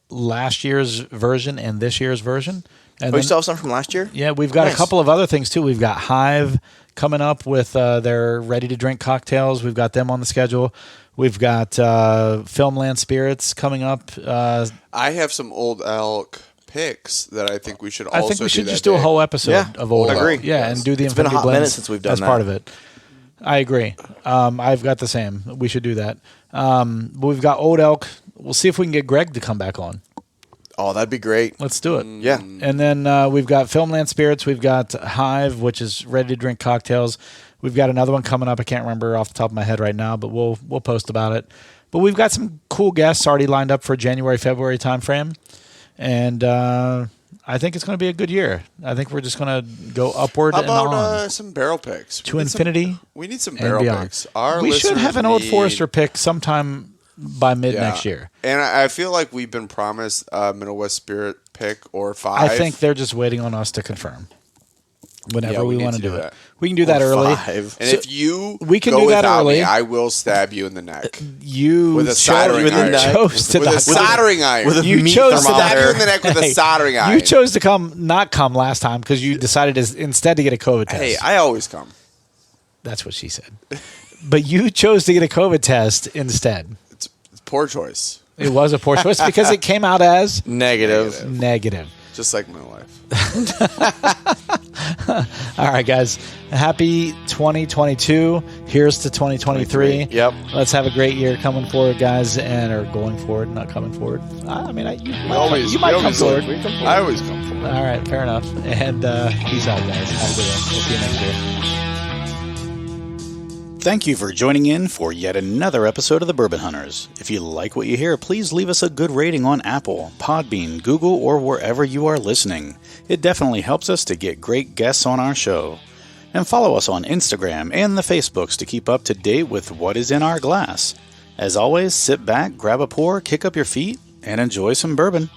last year's version and this year's version. And You still have some from last year? Yeah, we've got a couple of other things, too. We've got Hive coming up with their ready-to-drink cocktails. We've got them on the schedule. We've got Filmland Spirits coming up. I have some Old Elk picks that I think we should also I think we should do just that do a day. whole episode of Old I Elk. agree. Yeah, and do the It's been a Infinity hot Blends minute since we've done as that. part of it. I agree. I've got the same. We should do that. But we've got Old Elk. We'll see if we can get Greg to come back on. Oh, that'd be great. Let's do it. Yeah. And then we've got Filmland Spirits. We've got Hive, which is ready-to-drink cocktails. We've got another one coming up. I can't remember off the top of my head right now, but we'll post about it. But we've got some cool guests already lined up for January, February timeframe. And I think it's going to be a good year. I think we're just going to go upward How and on. about some barrel picks? To infinity We need some and barrel beyond. picks. Our We should listeners have an Old need- Forester pick sometime by mid next year. And I feel like we've been promised a Middle West Spirit pick or 5. I think they're just waiting on us to confirm. Whenever Yeah, we we need want to to do do it. that. We can do that early. 5. And So if you we can go do that without early. me, I will stab you in the neck. You With a chose, soldering you iron. chose to With a not come. soldering iron. with a You meat chose to stab you in the thermometer. neck with a Hey, soldering iron. You chose to not come last time because you decided instead to get a COVID test. Hey, I always come. That's what she said. But you chose to get a COVID test instead. It's poor choice. It was a poor choice because it came out as Negative. negative. Just like my life. All right, guys. Happy 2022. Here's to 2023. Yep. Let's have a great year coming forward, guys, or going forward, not coming forward. I mean, you might come forward. I always come forward. All right, fair enough. And peace out, guys. Have a good one. We'll see you next year. Thank you for joining in for yet another episode of the Bourbon Hunters. If you like what you hear, please leave us a good rating on Apple, Podbean, Google, or wherever you are listening. It definitely helps us to get great guests on our show. And follow us on Instagram and the Facebooks to keep up to date with what is in our glass. As always, sit back, grab a pour, kick up your feet, and enjoy some bourbon.